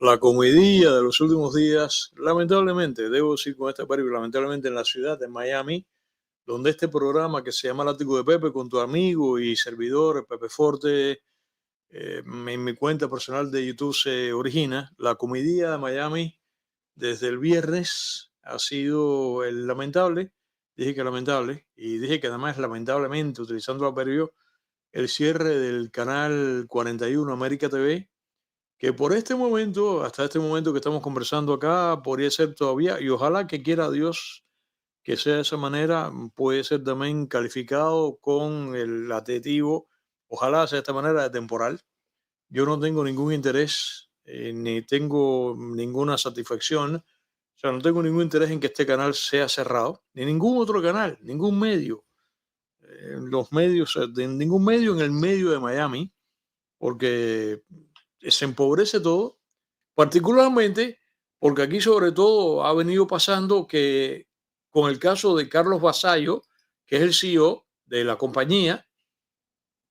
La comedia de los últimos días, lamentablemente, debo decir con esta película, lamentablemente en la ciudad de Miami, donde este programa que se llama El Ático de Pepe con tu amigo y servidor Pepe Forte, en mi cuenta personal de YouTube se origina, la comedia de Miami desde el viernes ha sido el lamentable, dije que lamentable, y dije que además lamentablemente, utilizando la periodo, el cierre del canal 41 América TV, que por este momento, hasta este momento que estamos conversando acá, podría ser todavía, y ojalá que quiera Dios que sea de esa manera, puede ser también calificado con el adjetivo, ojalá sea de esta manera, de temporal. Yo no tengo ningún interés, ni tengo ninguna satisfacción, o sea, no tengo ningún interés en que este canal sea cerrado, ni ningún otro canal, ningún medio, los medios, de ningún medio en el medio de Miami, porque se empobrece todo. Particularmente porque aquí sobre todo ha venido pasando que con el caso de Carlos Vasallo, que es el CEO de la compañía,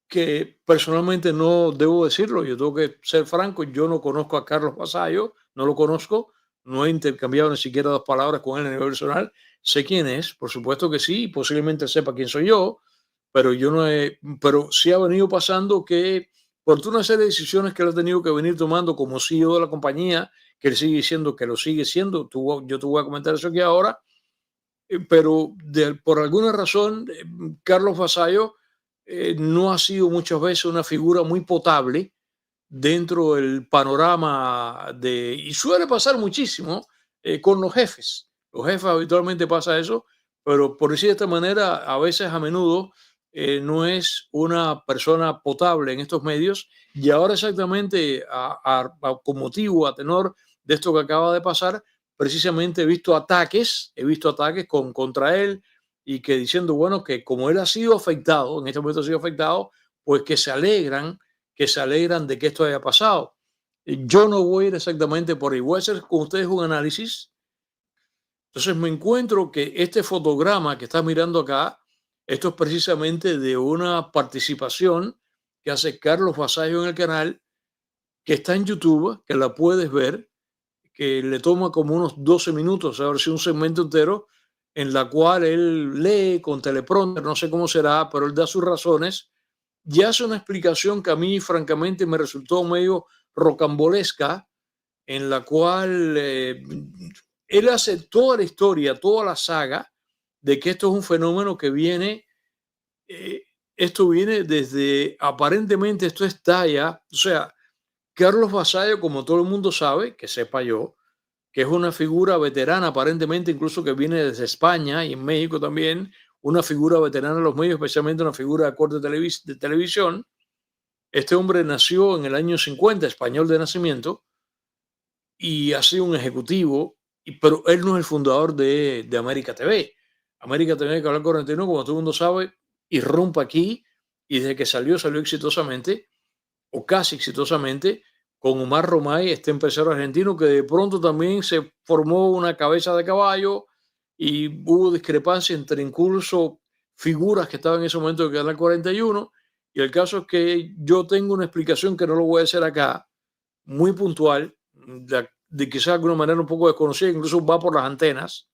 que personalmente no debo decirlo, yo tengo que ser franco, yo no conozco a Carlos Vasallo, no lo conozco, no he intercambiado ni siquiera dos palabras con él a nivel personal, sé quién es, por supuesto que sí, posiblemente sepa quién soy yo, pero yo no he, pero sí ha venido pasando que por toda una serie de decisiones que él ha tenido que venir tomando como CEO de la compañía, que él sigue diciendo que lo sigue siendo, yo te voy a comentar eso aquí ahora, pero por alguna razón Carlos Vasallo no ha sido muchas veces una figura muy potable dentro del panorama de, y suele pasar muchísimo con los jefes. Los jefes habitualmente pasa eso, pero por decir de esta manera, a veces, a menudo, no es una persona potable en estos medios. Y ahora exactamente con motivo, a tenor de esto que acaba de pasar, precisamente he visto ataques contra él y que diciendo, bueno, que como él ha sido afectado, en este momento ha sido afectado, pues que se alegran de que esto haya pasado. Yo no voy a ir exactamente por ahí, voy a hacer con ustedes un análisis. Entonces me encuentro que este fotograma que estás mirando acá, esto es precisamente de una participación que hace Carlos Vasallo en el canal, que está en YouTube, que la puedes ver, que le toma como unos 12 minutos, a ver si un segmento entero, en la cual él lee con teleprompter, no sé cómo será, pero él da sus razones y hace una explicación que a mí francamente me resultó medio rocambolesca, en la cual él hace toda la historia, toda la saga de que esto es un fenómeno que viene, eh, esto viene desde, aparentemente esto está ya, o sea, Carlos Vasallo, como todo el mundo sabe, que sepa yo, que es una figura veterana, aparentemente incluso que viene desde España y en México también, una figura veterana en los medios, especialmente una figura de corte de televisión. Este hombre nació en el año 50, español de nacimiento, y ha sido un ejecutivo, pero él no es el fundador de América TV. América TV, Canal 41, como todo el mundo sabe, irrumpe aquí y desde que salió exitosamente, o casi exitosamente, con Omar Romay, este empresario argentino que de pronto también se formó una cabeza de caballo y hubo discrepancia entre incluso figuras que estaban en ese momento de Canal 41. Y el caso es que yo tengo una explicación que no lo voy a hacer acá, muy puntual, de quizás de alguna manera un poco desconocida, incluso va por las antenas,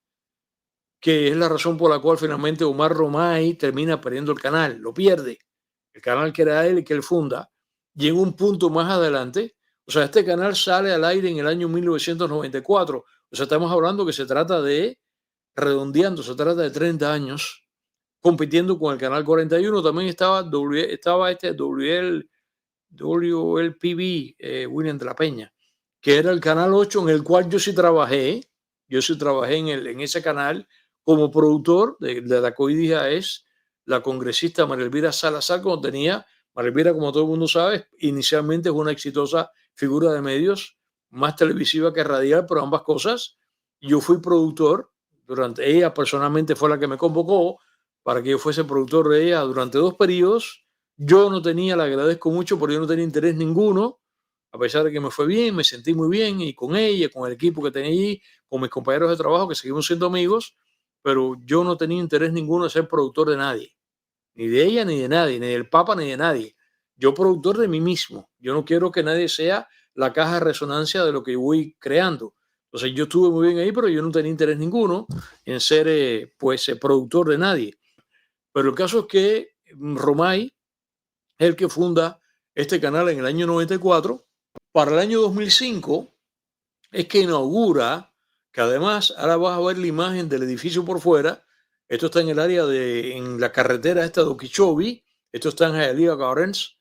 que es la razón por la cual finalmente Omar Romay termina perdiendo el canal, lo pierde, el canal que era él y que él funda, y en un punto más adelante, o sea, este canal sale al aire en el año 1994, o sea, estamos hablando que se trata de, redondeando, se trata de 30 años, compitiendo con el canal 41, también estaba este WLPB, William de la Peña, que era el canal 8 en el cual yo sí trabajé en ese canal como productor de la que hoy día es la congresista María Elvira Salazar, cuando tenía, María Elvira, como todo el mundo sabe, inicialmente es una exitosa figura de medios, más televisiva que radial, pero ambas cosas. Yo fui productor, ella personalmente fue la que me convocó para que yo fuese productor de ella durante 2 periodos. Yo no tenía, le agradezco mucho, porque yo no tenía interés ninguno, a pesar de que me fue bien, me sentí muy bien, y con ella, con el equipo que tenía allí, con mis compañeros de trabajo, que seguimos siendo amigos, pero yo no tenía interés ninguno de ser productor de nadie, ni de ella, ni de nadie, ni del Papa, ni de nadie. Yo productor de mí mismo. Yo no quiero que nadie sea la caja de resonancia de lo que yo voy creando. Entonces yo estuve muy bien ahí, pero yo no tenía interés ninguno en ser productor de nadie. Pero el caso es que Romay es el que funda este canal en el año 94. Para el año 2005 es que inaugura, que además ahora vas a ver la imagen del edificio por fuera. Esto está en el área en la carretera esta de Okeechobee. Esto está en Hialeah Gardens.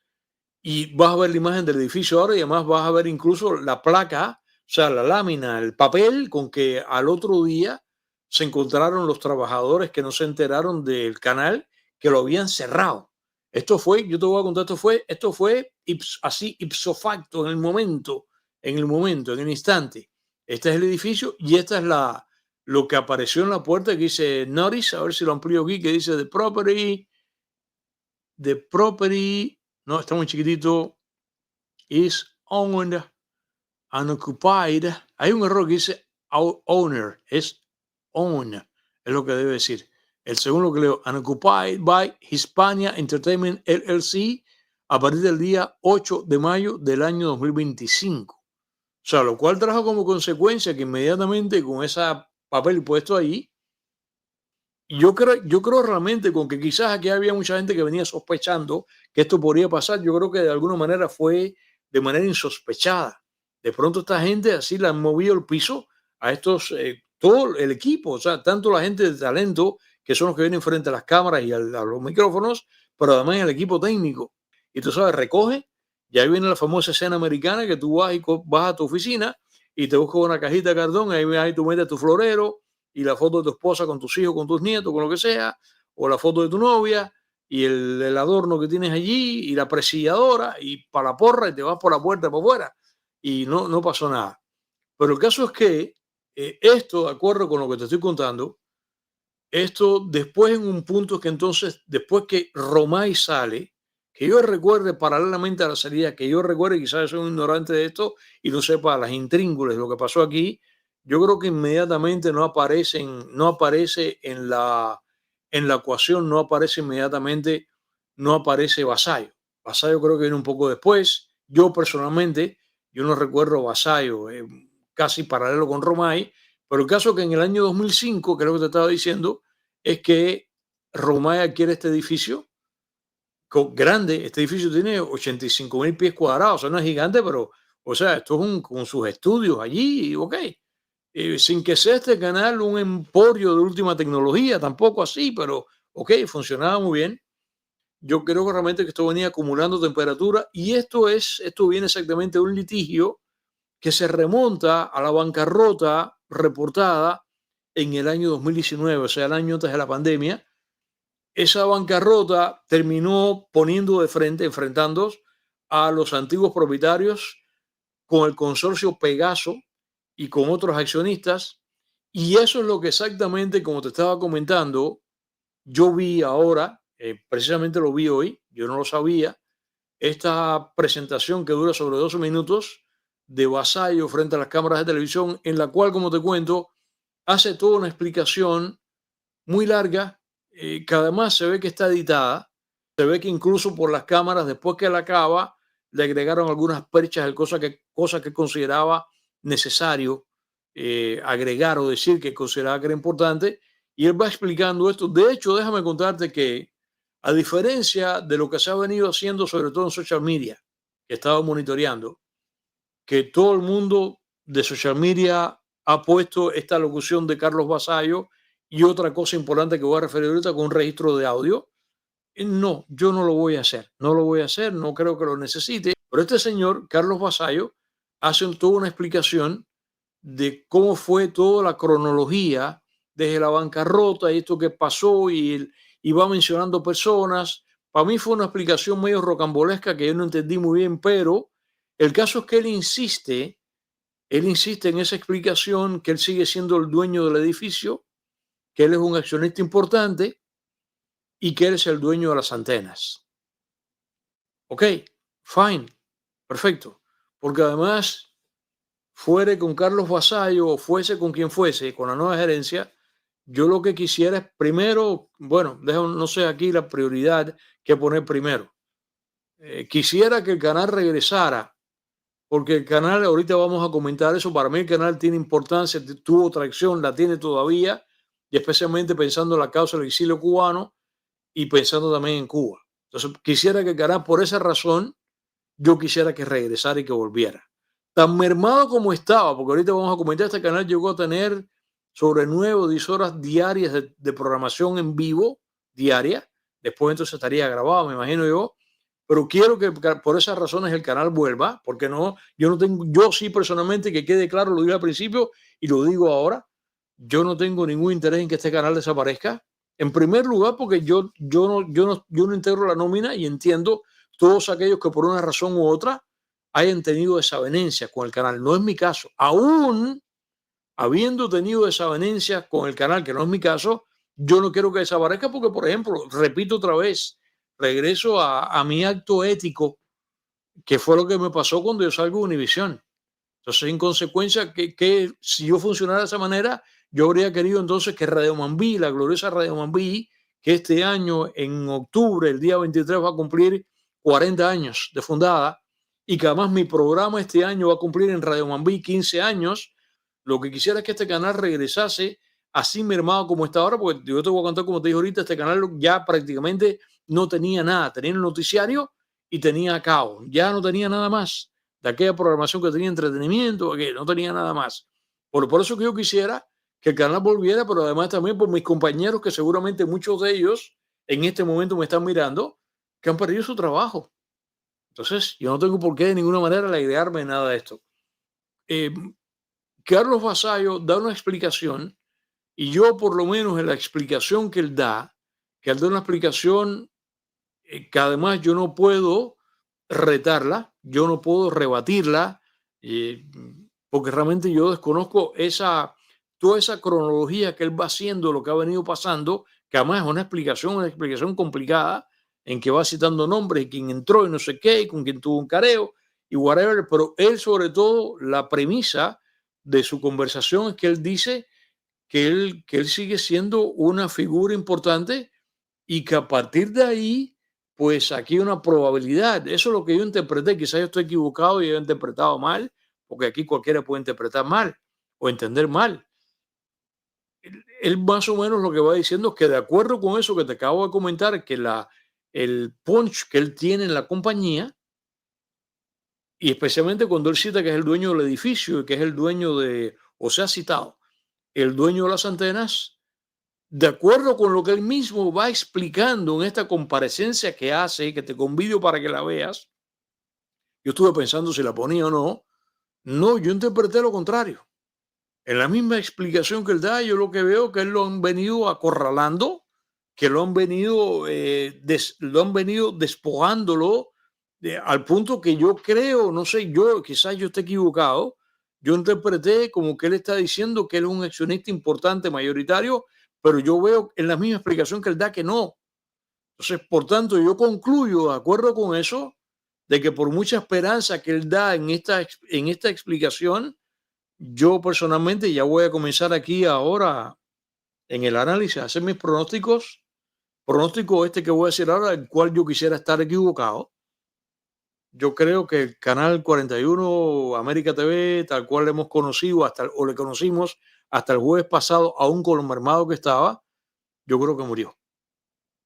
Y vas a ver la imagen del edificio ahora y además vas a ver incluso la placa, o sea, la lámina, el papel con que al otro día se encontraron los trabajadores que no se enteraron del canal, que lo habían cerrado. Esto fue, yo te voy a contar, esto fue así ipso facto, en el instante. Este es el edificio y esta es lo que apareció en la puerta que dice Notice, a ver si lo amplío aquí, que dice the property, no, está muy chiquitito, is owned and occupied. Hay un error que dice owner, es own, es lo que debe decir. El segundo que leo, and occupied by Hispania Entertainment LLC a partir del día 8 de mayo del año 2025. O sea, lo cual trajo como consecuencia que inmediatamente con ese papel puesto ahí, yo creo realmente con que quizás aquí había mucha gente que venía sospechando que esto podría pasar. Yo creo que de alguna manera fue de manera insospechada. De pronto esta gente así la han movido el piso a estos, todo el equipo, o sea, tanto la gente de talento, que son los que vienen frente a las cámaras y a los micrófonos, pero además el equipo técnico. Y tú sabes, recoge, y ahí viene la famosa escena americana que tú vas a tu oficina y te buscas una cajita de cartón, ahí tú metes tu florero, y la foto de tu esposa con tus hijos, con tus nietos, con lo que sea, o la foto de tu novia y el adorno que tienes allí y la presilladora y para la porra y te vas por la puerta para afuera y no pasó nada. Pero el caso es que esto, de acuerdo con lo que te estoy contando, esto después en un punto que entonces, después que Romay sale, que yo recuerde paralelamente a la salida, que yo recuerde, quizás soy un ignorante de esto y no sepa las intríngulis de lo que pasó aquí, yo creo que inmediatamente no aparece en la ecuación, no aparece inmediatamente, no aparece Vasallo. Vasallo creo que viene un poco después. Yo personalmente, yo no recuerdo Vasallo, casi paralelo con Romay, pero el caso es que en el año 2005, que es lo que te estaba diciendo, es que Romay adquiere este edificio grande. Este edificio tiene 85,000 pies cuadrados, o sea, no es gigante, pero, o sea, esto es con sus estudios allí, ok. Sin que sea este canal un emporio de última tecnología, tampoco así, pero, ok, funcionaba muy bien. Yo creo que realmente que esto venía acumulando temperatura y esto viene exactamente de un litigio que se remonta a la bancarrota reportada en el año 2019, o sea, el año antes de la pandemia. Esa bancarrota terminó poniendo de frente, enfrentando a los antiguos propietarios con el consorcio Pegaso y con otros accionistas. Y eso es lo que exactamente, como te estaba comentando, yo vi ahora, precisamente lo vi hoy, yo no lo sabía, esta presentación que dura sobre 12 minutos de Vasallo frente a las cámaras de televisión, en la cual, como te cuento, hace toda una explicación muy larga, que además se ve que está editada, se ve que incluso por las cámaras, después que la acaba, le agregaron algunas perchas, cosas que consideraba necesario agregar o decir que consideraba que era importante, y él va explicando esto. De hecho, déjame contarte que, a diferencia de lo que se ha venido haciendo, sobre todo en social media, que he estado monitoreando, que todo el mundo de social media ha puesto esta locución de Carlos Vasallo y otra cosa importante que voy a referir ahorita con un registro de audio. No, yo no lo voy a hacer, no lo voy a hacer, no creo que lo necesite. Pero este señor, Carlos Vasallo, hace toda una explicación de cómo fue toda la cronología desde la bancarrota y esto que pasó y va mencionando personas. Para mí fue una explicación medio rocambolesca que yo no entendí muy bien, pero el caso es que él insiste en esa explicación, que él sigue siendo el dueño del edificio, que él es un accionista importante y que él es el dueño de las antenas. Ok, fine, perfecto. Porque además, fuere con Carlos Vasallo o fuese con quien fuese, con la nueva gerencia, yo lo que quisiera es primero, bueno, no sé aquí la prioridad que poner primero. Quisiera que el canal regresara porque el canal, ahorita vamos a comentar eso, para mí el canal tiene importancia, tuvo tracción, la tiene todavía, y especialmente pensando en la causa del exilio cubano y pensando también en Cuba. Entonces, quisiera que el canal, por esa razón, yo quisiera que regresara y que volviera. Tan mermado como estaba, porque ahorita vamos a comentar, este canal llegó a tener sobre 9 o 10 horas diarias de programación en vivo, diaria. Después entonces estaría grabado, me imagino yo. Pero quiero que por esas razones el canal vuelva, porque no, yo no tengo, yo sí personalmente, que quede claro, lo dije al principio y lo digo ahora, yo no tengo ningún interés en que este canal desaparezca. En primer lugar, porque yo no integro la nómina y entiendo todos aquellos que por una razón u otra hayan tenido desavenencias con el canal. No es mi caso. Aún habiendo tenido desavenencias con el canal, que no es mi caso, yo no quiero que desaparezca porque, por ejemplo, repito otra vez, regreso a mi acto ético, que fue lo que me pasó cuando yo salgo de Univisión. Entonces, en consecuencia, que si yo funcionara de esa manera, yo habría querido entonces que Radio Mambí, la gloriosa Radio Mambí, que este año, en octubre, el día 23, va a cumplir 40 años de fundada, y que además mi programa este año va a cumplir en Radio Mambí 15 años, lo que quisiera es que este canal regresase así mermado como está ahora, porque yo te voy a contar, como te dije ahorita, este canal ya prácticamente no tenía nada, tenía el noticiario y tenía caos, ya no tenía nada más de aquella programación que tenía entretenimiento, que no tenía nada más. Por eso que yo quisiera que el canal volviera, pero además también por mis compañeros, que seguramente muchos de ellos en este momento me están mirando, que han perdido su trabajo. Entonces, yo no tengo por qué de ninguna manera alegrearme nada de esto. Eh, Carlos Vasallo da una explicación, y yo por lo menos en la explicación que él da una explicación que además yo no puedo retarla, yo no puedo rebatirla, eh, porque realmente yo desconozco toda esa cronología que él va haciendo, lo que ha venido pasando, que además es una explicación complicada, en que va citando nombres, y quién entró y no sé qué, y con quién tuvo un careo, y whatever, pero él sobre todo, la premisa de su conversación es que él dice que él sigue siendo una figura importante y que a partir de ahí, pues aquí hay una probabilidad. Eso es lo que yo interpreté. Quizás yo estoy equivocado y he interpretado mal, porque aquí cualquiera puede interpretar mal o entender mal. Él más o menos lo que va diciendo es que, de acuerdo con eso que te acabo de comentar, que el punch que él tiene en la compañía, y especialmente cuando él cita que es el dueño del edificio y que es el dueño o se ha citado, el dueño de las antenas, de acuerdo con lo que él mismo va explicando en esta comparecencia que hace, que te convido para que la veas, yo estuve pensando si la ponía o no. No, yo interpreté lo contrario. En la misma explicación que él da, yo lo que veo es que él lo han venido acorralando, que lo han venido despojándolo al punto que yo creo, no sé, quizás yo esté equivocado, yo interpreté como que él está diciendo que él es un accionista importante, mayoritario, pero yo veo en la misma explicación que él da que no. Entonces, por tanto, yo concluyo, de acuerdo con eso, de que por mucha esperanza que él da en esta explicación, yo personalmente ya voy a comenzar aquí ahora en el análisis a hacer mis pronósticos. Pronóstico este que voy a decir ahora, el cual yo quisiera estar equivocado. Yo creo que el canal 41 América TV, tal cual le hemos conocido o le conocimos hasta el jueves pasado, aún con lo mermado que estaba, yo creo que murió.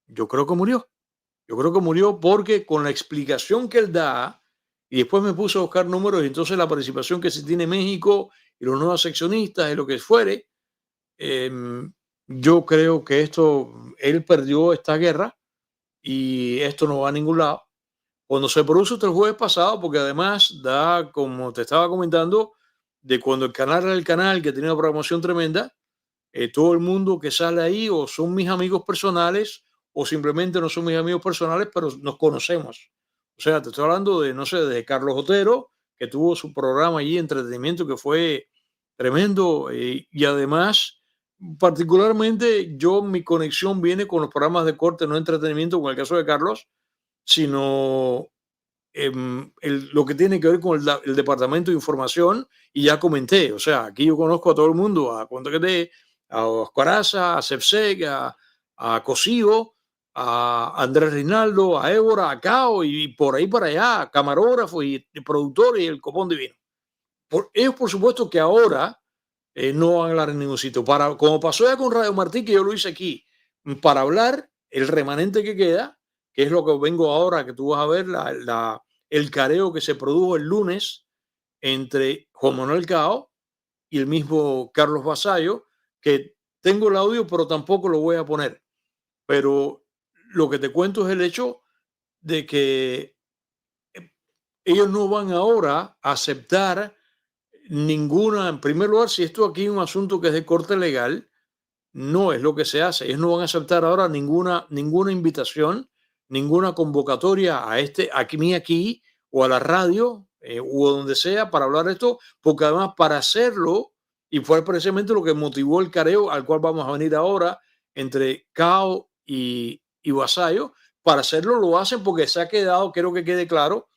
Yo creo que murió. Yo creo que murió porque con la explicación que él da, y después me puse a buscar números, y entonces la participación que se tiene México y los nuevos seccionistas y lo que fuere, yo creo que él perdió esta guerra y esto no va a ningún lado. Cuando se produce el jueves pasado, porque además da, como te estaba comentando, de cuando el canal era el canal que tenía una programación tremenda, todo el mundo que sale ahí o son mis amigos personales o simplemente no son mis amigos personales, pero nos conocemos. O sea, te estoy hablando de, no sé, de Carlos Otero, que tuvo su programa allí, entretenimiento, que fue tremendo, y además, particularmente mi conexión viene con los programas de corte, no entretenimiento, con el caso de Carlos, sino lo que tiene que ver con el departamento de información, y ya comenté, o sea, aquí yo conozco a todo el mundo, a Oscaraza, a Sepsec, a Cosío, a Andrés Rinaldo, a Évora, a Cao y por ahí para allá, camarógrafos y productores y el copón divino. Ellos, por supuesto, que ahora no van a hablar en ningún sitio. Como pasó ya con Radio Martí, que yo lo hice aquí, para hablar el remanente que queda, que es lo que vengo ahora, que tú vas a ver, el careo que se produjo el lunes entre Juan Manuel Cao y el mismo Carlos Vasallo, que tengo el audio, pero tampoco lo voy a poner. Pero lo que te cuento es el hecho de que ellos no van ahora a aceptar ninguna, en primer lugar, si esto aquí es un asunto que es de corte legal, no es lo que se hace. Ellos no van a aceptar ahora ninguna invitación, ninguna convocatoria a aquí o a la radio o donde sea para hablar de esto, porque además para hacerlo, y fue precisamente lo que motivó el careo al cual vamos a venir ahora entre Cao y Vasallo, para hacerlo lo hacen porque se ha quedado, quiero que quede claro,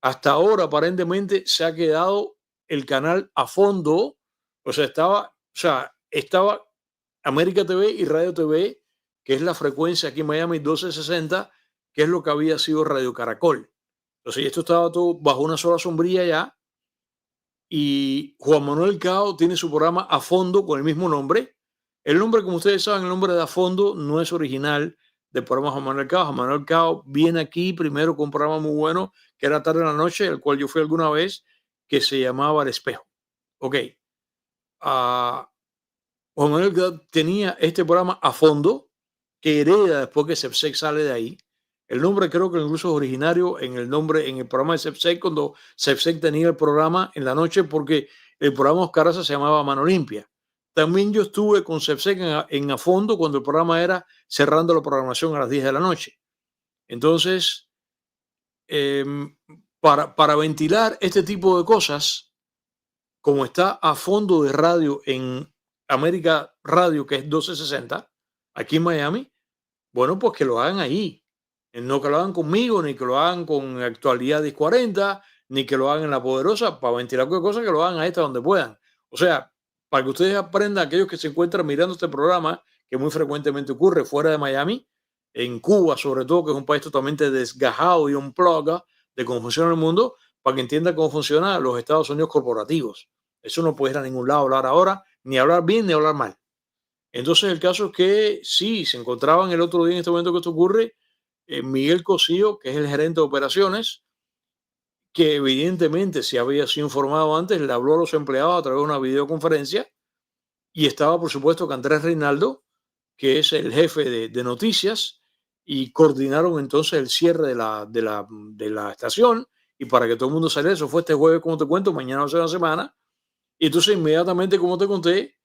hasta ahora aparentemente se ha quedado el canal a fondo, estaba América TV y Radio TV, que es la frecuencia aquí en Miami 1260, que es lo que había sido Radio Caracol. Entonces, esto estaba todo bajo una sola sombrilla ya. Y Juan Manuel Cao tiene su programa A Fondo con el mismo nombre. El nombre, como ustedes saben, el nombre de A Fondo no es original del programa Juan Manuel Cao. Juan Manuel Cao viene aquí primero con un programa muy bueno, que era Tarde en la Noche, el cual yo fui alguna vez, que se llamaba El Espejo. Ok. Juan Manuel Cao tenía este programa A Fondo, que hereda después que Sepsek sale de ahí. El nombre creo que incluso es originario en el programa de Sepsek, cuando Sepsek tenía el programa en la noche, porque el programa Oscar Aza se llamaba Mano Limpia. También yo estuve con Sepsek en A Fondo cuando el programa era cerrando la programación a las 10 de la noche. Entonces, para ventilar este tipo de cosas, como está A Fondo de radio en América Radio, que es 1260, aquí en Miami, bueno, pues que lo hagan ahí. No que lo hagan conmigo, ni que lo hagan con Actualidad 1040, ni que lo hagan en La Poderosa, para ventilar cualquier cosa, que lo hagan ahí hasta donde puedan. O sea, para que ustedes aprendan, aquellos que se encuentran mirando este programa, que muy frecuentemente ocurre fuera de Miami, en Cuba sobre todo, que es un país totalmente desgajado y un plug de cómo funciona el mundo, para que entiendan cómo funcionan los Estados Unidos corporativos. Eso no puede ir a ningún lado hablar ahora, ni hablar bien ni hablar mal. Entonces el caso es que sí, se encontraban el otro día en este momento que esto ocurre, Miguel Cosío, que es el gerente de operaciones, que evidentemente si había sido informado antes, le habló a los empleados a través de una videoconferencia y estaba por supuesto que Andrés Reinaldo, que es el jefe de noticias, y coordinaron entonces el cierre de la estación y para que todo el mundo saliera, eso fue este jueves como te cuento, mañana va a ser una semana, y entonces inmediatamente como te conté,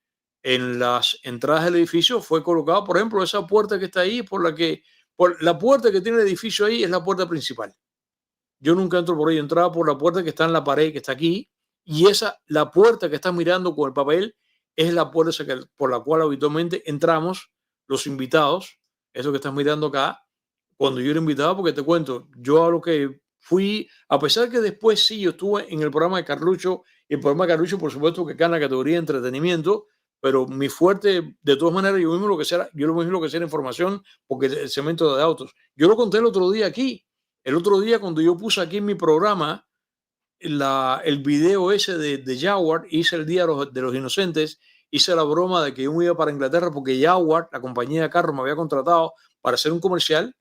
en las entradas del edificio fue colocado, por ejemplo, esa puerta que está ahí, por la puerta que tiene el edificio ahí es la puerta principal. Yo nunca entro por ahí, entraba por la puerta que está en la pared, que está aquí, y la puerta que estás mirando con el papel, es la puerta por la cual habitualmente entramos los invitados, eso que estás mirando acá, cuando yo era invitado, porque te cuento, yo a lo que fui, a pesar que después sí, yo estuve en el programa de Carlucho, y el programa de Carlucho, por supuesto, que está en la categoría de entretenimiento, pero mi fuerte, de todas maneras, yo lo mismo lo que sea información, porque el cemento de autos. Yo lo conté el otro día aquí. El otro día, cuando yo puse aquí en mi programa el video ese de Jaguar, hice el Día de los Inocentes, hice la broma de que yo me iba para Inglaterra porque Jaguar, la compañía de carros, me había contratado para hacer un comercial.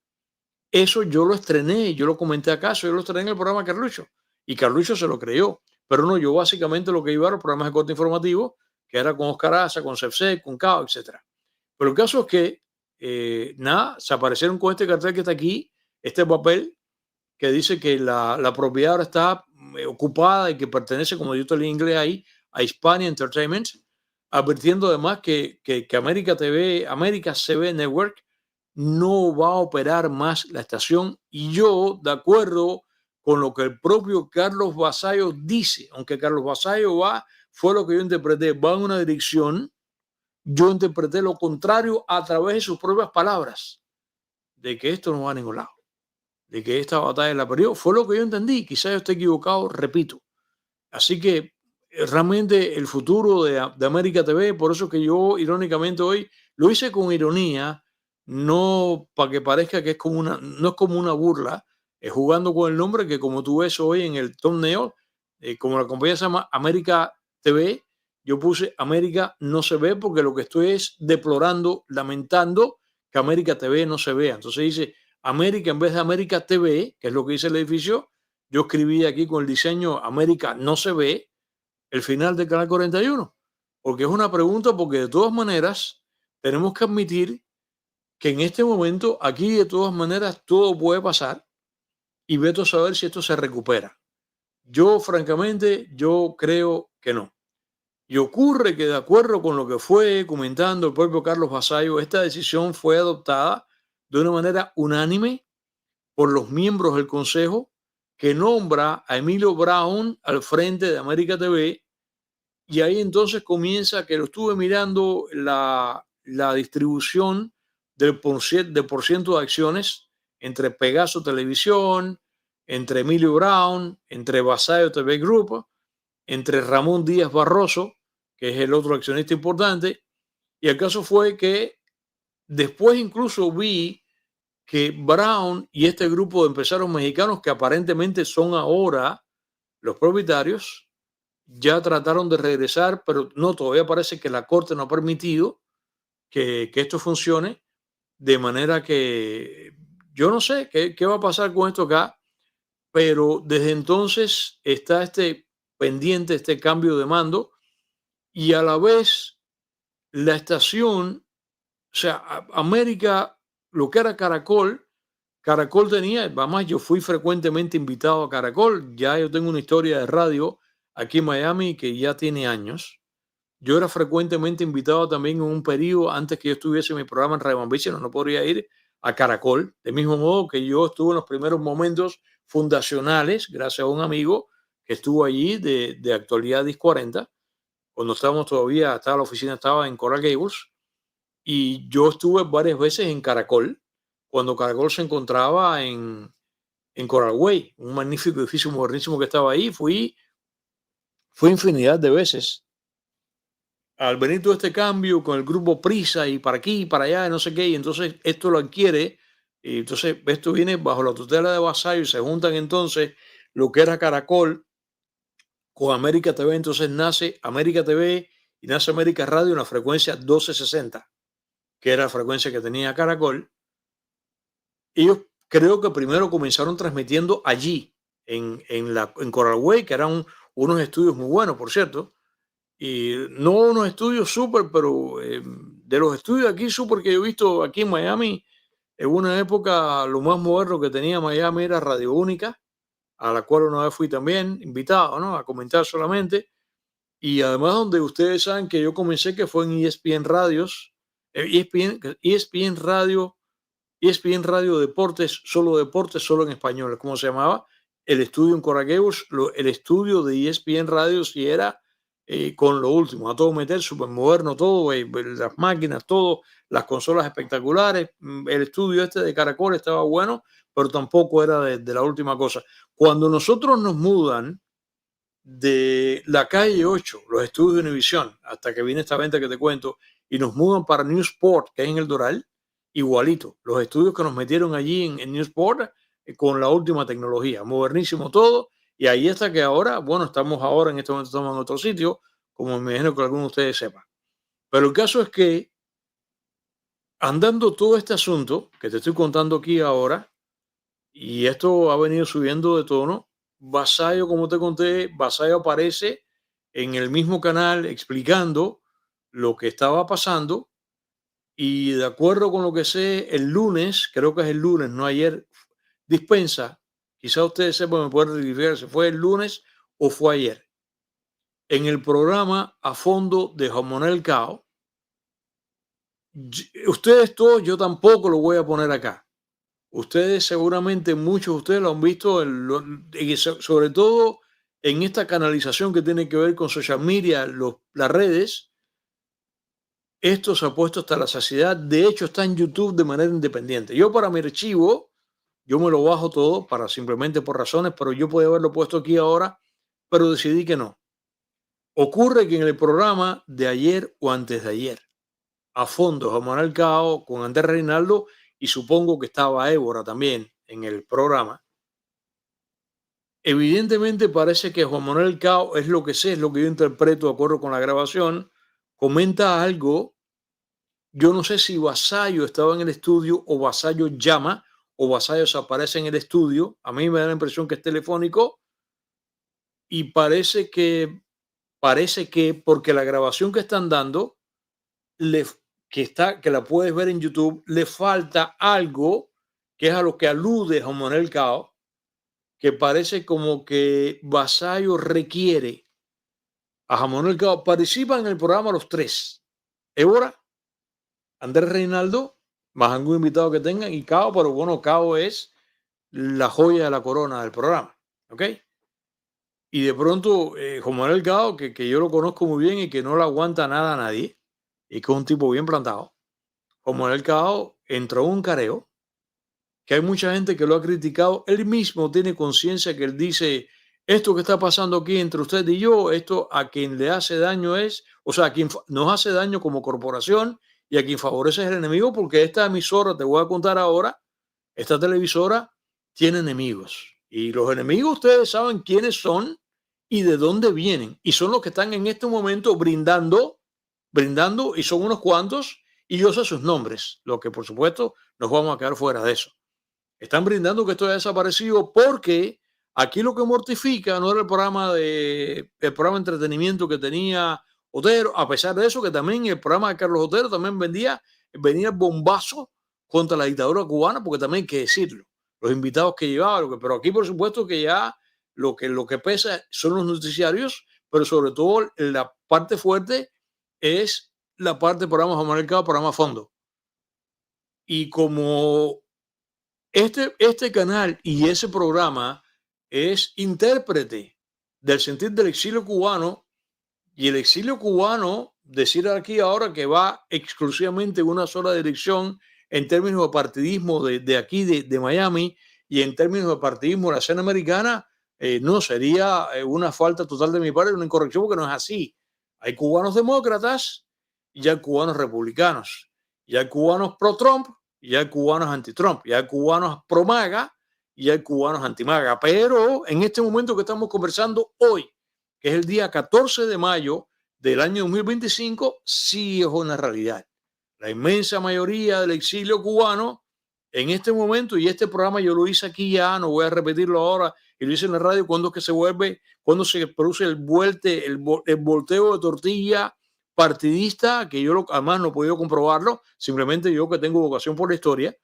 Eso yo lo estrené, yo lo comenté acaso, yo lo estrené en el programa Carlucho y Carlucho se lo creyó. Pero no, yo básicamente lo que iba a los programas de corte informativo, que era con Oscar Aza, con Sepsek, con Cao, etc. Pero el caso es que, nada, se aparecieron con este cartel que está aquí, este papel, que dice que la propiedad ahora está ocupada y que pertenece, como yo te leí en inglés ahí, a Hispania Entertainment, advirtiendo además que América TV, América CB Network, no va a operar más la estación. Y yo, de acuerdo con lo que el propio Carlos Vasallo dice, aunque Carlos Vasallo fue lo que yo interpreté, va en una dirección, yo interpreté lo contrario a través de sus propias palabras, de que esto no va a ningún lado, de que esta batalla la perdió. Fue lo que yo entendí, quizás yo esté equivocado, repito. Así que realmente el futuro de América TV, por eso que yo irónicamente hoy lo hice con ironía, no para que parezca que es como no es como una burla, es jugando con el nombre que como tú ves hoy en el thumbnail, como la compañía se llama América TV, yo puse América no se ve porque lo que estoy es deplorando, lamentando que América TV no se vea. Entonces dice América en vez de América TV, que es lo que dice el edificio, yo escribí aquí con el diseño América no se ve, el final del canal 41, porque es una pregunta, porque de todas maneras tenemos que admitir que en este momento aquí de todas maneras todo puede pasar y veto a saber si esto se recupera. Yo francamente, yo creo que no. Y ocurre que de acuerdo con lo que fue comentando el propio Carlos Vasallo, esta decisión fue adoptada de una manera unánime por los miembros del Consejo, que nombra a Emilio Brown al frente de América TV. Y ahí entonces comienza, que lo estuve mirando, la distribución del ciento de acciones entre Pegaso Televisión, entre Emilio Brown, entre Vasallo TV Group, entre Ramón Díaz Barroso, que es el otro accionista importante. Y el caso fue que después incluso vi que Brown y este grupo de empresarios mexicanos, que aparentemente son ahora los propietarios, ya trataron de regresar, pero no, todavía parece que la Corte no ha permitido que esto funcione, de manera que yo no sé qué va a pasar con esto acá, pero desde entonces está este pendiente, este cambio de mando, y a la vez la estación, o sea, América, lo que era Caracol, Caracol tenía, además yo fui frecuentemente invitado a Caracol, ya yo tengo una historia de radio aquí en Miami que ya tiene años. Yo era frecuentemente invitado también en un periodo, antes que yo estuviese en mi programa en Radio Mambísimo, no podría ir a Caracol, de mismo modo que yo estuve en los primeros momentos fundacionales, gracias a un amigo que estuvo allí de Actualidad 1040, cuando estábamos todavía, estaba la oficina, estaba en Coral Gables, y yo estuve varias veces en Caracol, cuando Caracol se encontraba en Coral Way, un magnífico edificio modernísimo que estaba ahí. Fui infinidad de veces. Al venir todo este cambio con el grupo Prisa y para aquí y para allá, y no sé qué, y entonces esto lo adquiere, y entonces esto viene bajo la tutela de Vasallo y se juntan entonces lo que era Caracol con América TV, entonces nace América TV y nace América Radio en la frecuencia 1260, que era la frecuencia que tenía Caracol. Ellos creo que primero comenzaron transmitiendo allí, en Coral Way, que eran unos estudios muy buenos, por cierto, y no unos estudios súper, pero de los estudios aquí súper que yo he visto aquí en Miami, en una época lo más moderno que tenía Miami era Radio Única, a la cual una vez fui también invitado, ¿no?, a comentar solamente, y además donde ustedes saben que yo comencé, que fue en ESPN Radios, ESPN Radio, ESPN Radio Deportes, solo en español, ¿cómo se llamaba? El estudio en Coral Gables, el estudio de ESPN Radio, si era con lo último, a todo meter, súper moderno, todo, las máquinas, todo, las consolas espectaculares. El estudio este de Caracol estaba bueno, pero tampoco era de la última cosa. Cuando nosotros nos mudan de la calle 8, los estudios de Univisión, hasta que viene esta venta que te cuento, y nos mudan para Newsport, que es en el Doral, igualito, los estudios que nos metieron allí en Newsport, con la última tecnología, modernísimo todo, y ahí está que ahora, bueno, estamos ahora, en este momento estamos en otro sitio, como me imagino que algunos de ustedes sepan. Pero el caso es que, andando todo este asunto que te estoy contando aquí ahora, y esto ha venido subiendo de tono, Vasallo, como te conté, Vasallo aparece en el mismo canal explicando lo que estaba pasando, y de acuerdo con lo que sé, el lunes, creo que es el lunes, no ayer, dispensa, quizá ustedes sepan, me pueden verificar si fue el lunes o fue ayer, en el programa A Fondo de Juan Manuel Cao. Ustedes todos, yo tampoco lo voy a poner acá. Ustedes seguramente, muchos de ustedes lo han visto, sobre todo en esta canalización que tiene que ver con social media, las redes. Esto se ha puesto hasta la saciedad. De hecho, está en YouTube de manera independiente. Yo, para mi archivo, yo me lo bajo todo para simplemente por razones, pero yo podía haberlo puesto aquí ahora, pero decidí que no. Ocurre que en el programa de ayer o antes de ayer, a fondo Juan Manuel Cao con Andrés Reinaldo, y supongo que estaba Évora también en el programa. Evidentemente parece que Juan Manuel Cao, es lo que sé, es lo que yo interpreto de acuerdo con la grabación, comenta algo. Yo no sé si Vasallo estaba en el estudio o Vasallo llama o Vasallo se aparece en el estudio. A mí me da la impresión que es telefónico, y parece que porque la grabación que están dando, le, que la puedes ver en YouTube, le falta algo que es a lo que alude Juan Manuel Cao, que parece como que Vasallo requiere a Juan Manuel Cao. Participan en el programa los tres: Évora, Andrés Reinaldo, más algún invitado que tengan, y Cao, pero bueno, Cao es la joya de la corona del programa, ¿ok? Y de pronto, Juan Manuel Cao, que yo lo conozco muy bien y que no le aguanta nada a nadie, y que es un tipo bien plantado, Juan Manuel Cao entró en un careo, que hay mucha gente que lo ha criticado. Él mismo tiene conciencia que él dice, esto que está pasando aquí entre usted y yo, esto a quien le hace daño es, o sea, a quien nos hace daño como corporación y a quien favorece es el enemigo, porque esta emisora, te voy a contar ahora, esta televisora tiene enemigos. Y los enemigos ustedes saben quiénes son y de dónde vienen. Y son los que están en este momento brindando, y son unos cuantos, y yo sé sus nombres, lo que por supuesto nos vamos a quedar fuera de eso. Están brindando que esto haya desaparecido porque aquí lo que mortifica no era el programa de entretenimiento que tenía Otero, a pesar de eso que también el programa de Carlos Otero también venía el bombazo contra la dictadura cubana, porque también hay que decirlo, los invitados que llevaba, pero aquí por supuesto que ya lo que pesa son los noticiarios, pero sobre todo la parte fuerte es la parte de programa Juan Manuel Cao, programa fondo. Y como este canal y ese programa es intérprete del sentir del exilio cubano, y el exilio cubano, decir aquí ahora que va exclusivamente en una sola dirección en términos de partidismo de aquí, de Miami, y en términos de partidismo de la escena americana, no sería una falta total de mi parte, una incorrección, porque no es así. Hay cubanos demócratas y hay cubanos republicanos, y hay cubanos pro-Trump y hay cubanos anti-Trump, y hay cubanos pro-MAGA y hay cubanos anti-MAGA. Pero en este momento que estamos conversando hoy, que es el día 14 de mayo del año 2025, sí es una realidad. La inmensa mayoría del exilio cubano en este momento, y este programa yo lo hice aquí ya, no voy a repetirlo ahora, y lo hice en la radio, cuando se produce el volteo de tortilla partidista, que yo además no he podido comprobarlo, simplemente yo que tengo vocación por la historia,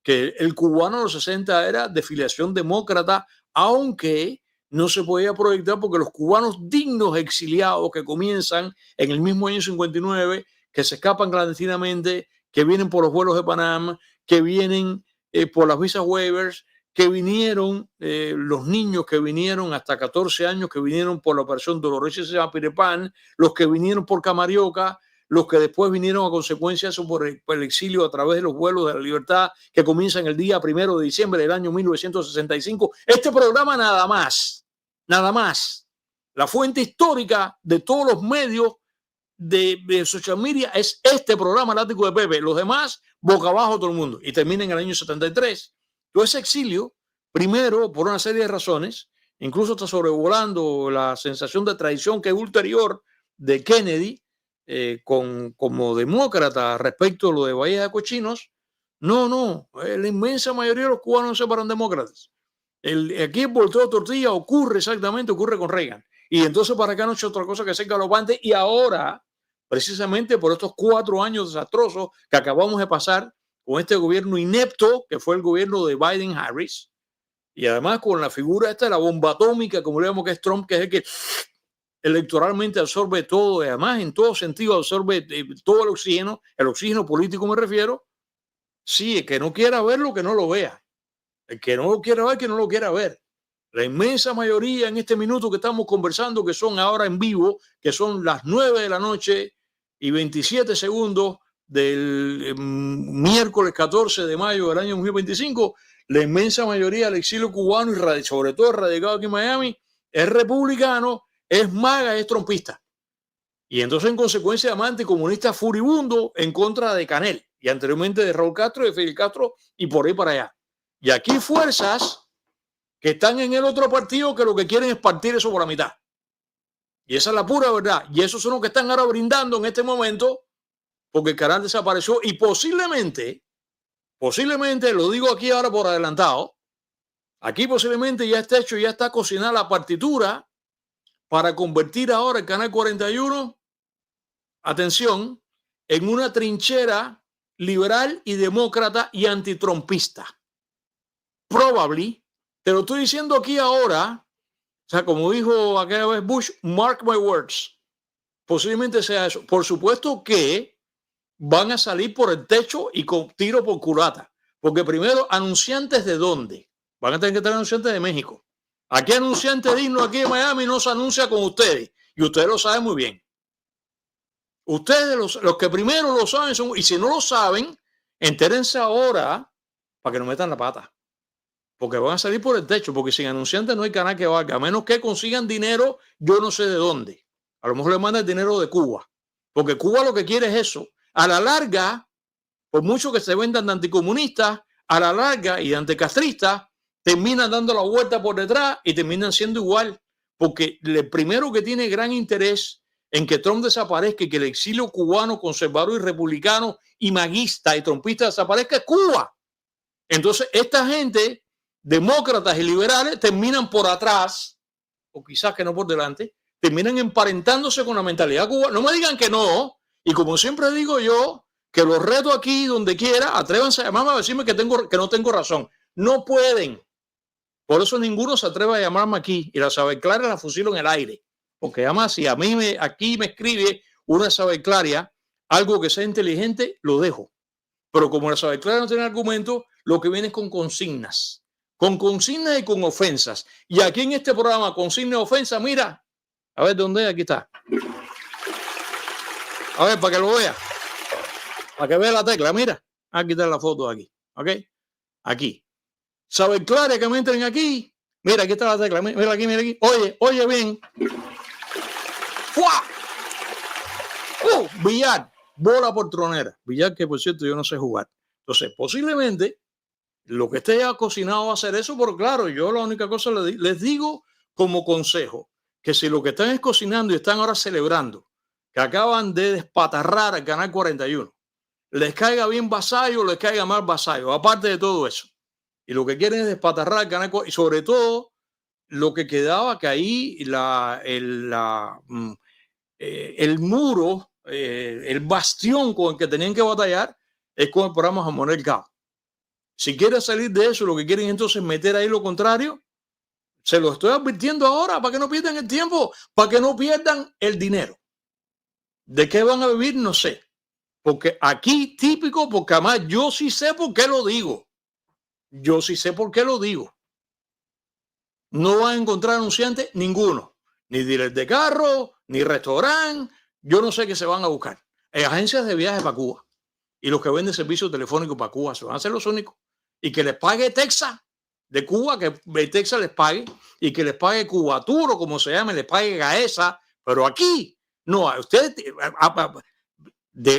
que el cubano de los 60 era de filiación demócrata, aunque no se podía proyectar porque los cubanos dignos exiliados que comienzan en el mismo año 59, que se escapan clandestinamente, que vienen por los vuelos de Panamá, que vienen por las visas waivers, que vinieron, los niños que vinieron hasta 14 años, que vinieron por la operación Dolorosa y Pirepán, los que vinieron por Camarioca, los que después vinieron a consecuencia de eso por el exilio a través de los vuelos de la libertad que comienzan el día 1 de diciembre del año 1965. Este programa nada más. La fuente histórica de todos los medios de social media es este programa, El Ático de Pepe. Los demás, boca abajo todo el mundo. Y termina en el año 73. Todo ese exilio, primero, por una serie de razones, incluso está sobrevolando la sensación de traición que es ulterior de Kennedy, como demócrata respecto a lo de Bahía de Cochinos. No, la inmensa mayoría de los cubanos no se paran demócratas. Aquí el volteo de tortilla ocurre con Reagan. Y entonces para acá no es otra cosa que ser galopante. Y ahora, precisamente por estos 4 años desastrosos que acabamos de pasar con este gobierno inepto, que fue el gobierno de Biden-Harris, y además con la figura esta de la bomba atómica, como le llamamos, que es Trump, que es el que electoralmente absorbe todo, y además en todo sentido absorbe todo el oxígeno político me refiero. Sí, el que no quiera verlo, que no lo vea. El que no lo quiera ver, que no lo quiera ver. La inmensa mayoría en este minuto que estamos conversando, que son ahora en vivo, que son las 9 de la noche y 27 segundos del miércoles 14 de mayo del año 2025, la inmensa mayoría del exilio cubano, y sobre todo radicado aquí en Miami, es republicano, es MAGA, es trompista. Y entonces, en consecuencia, además, anticomunista furibundo en contra de Canel y anteriormente de Raúl Castro, de Fidel Castro y por ahí para allá. Y aquí fuerzas que están en el otro partido que lo que quieren es partir eso por la mitad. Y esa es la pura verdad. Y esos son los que están ahora brindando en este momento porque el canal desapareció y posiblemente, lo digo aquí ahora por adelantado, aquí posiblemente ya está hecho, ya está cocinada la partitura para convertir ahora el Canal 41, atención, en una trinchera liberal y demócrata y antitrumpista. Probably, te lo estoy diciendo aquí ahora, o sea, como dijo aquella vez Bush, mark my words, posiblemente sea eso. Por supuesto que van a salir por el techo y con tiro por culata, porque primero, ¿anunciantes de dónde? Van a tener que tener anunciantes de México. Aquí anunciante digno aquí en Miami no se anuncia con ustedes, y ustedes lo saben muy bien. Ustedes, los que primero lo saben, son, y si no lo saben, entérense ahora para que no metan la pata. Porque van a salir por el techo, porque sin anunciantes no hay canal que valga, a menos que consigan dinero, yo no sé de dónde. A lo mejor le mandan el dinero de Cuba, porque Cuba lo que quiere es eso. A la larga, por mucho que se vendan de anticomunistas, a la larga y de anticastristas, terminan dando la vuelta por detrás y terminan siendo igual, porque el primero que tiene gran interés en que Trump desaparezca y que el exilio cubano, conservador y republicano y maguista y trumpista desaparezca es Cuba. Entonces, esta gente, demócratas y liberales, terminan por atrás, o quizás que no por delante, terminan emparentándose con la mentalidad cubana. No me digan que no. Y como siempre digo yo, que los reto aquí donde quiera, atrévanse a llamarme a decirme que no tengo razón. No pueden. Por eso ninguno se atreve a llamarme aquí y la sabeclaria la fusilo en el aire. Porque además, si a mí aquí me escribe una sabeclaria, algo que sea inteligente, lo dejo. Pero como la sabeclaria no tiene argumento, lo que viene es con consignas y con ofensas. Y aquí en este programa, consigna y ofensa, mira, a ver dónde es, aquí está. A ver, para que lo vea. Para que vea la tecla, mira. Aquí está la foto aquí. ¿Ok? Aquí. Sabeclaria que me entren aquí. Mira, aquí está la tecla. Mira aquí, mira aquí. Oye bien. ¡Fua! Billar. Bola por tronera. Billar que, por cierto, yo no sé jugar. Entonces, posiblemente lo que esté ya cocinado va a ser eso, pero claro, yo la única cosa les digo como consejo, que si lo que están es cocinando y están ahora celebrando, que acaban de despatarrar al Canal 41, les caiga bien vasallo, les caiga mal vasallo, aparte de todo eso. Y lo que quieren es despatarrar al Canal 41, y sobre todo lo que quedaba, que ahí el muro, el bastión con el que tenían que batallar es con el programa Jamón el Cabo. Si quieren salir de eso, lo que quieren entonces meter ahí lo contrario, se lo estoy advirtiendo ahora para que no pierdan el tiempo, para que no pierdan el dinero. ¿De qué van a vivir? No sé. Porque aquí típico, porque además yo sí sé por qué lo digo. Yo sí sé por qué lo digo. No van a encontrar anunciantes ninguno. Ni dealers de carro, ni restaurante. Yo no sé qué se van a buscar. Agencias de viajes para Cuba. Y los que venden servicios telefónicos para Cuba se van a ser los únicos. Y que les pague Texas de Cuba, que Texas les pague, y que les pague Cubatur o como se llame, les pague Gaesa. Pero aquí, no, ustedes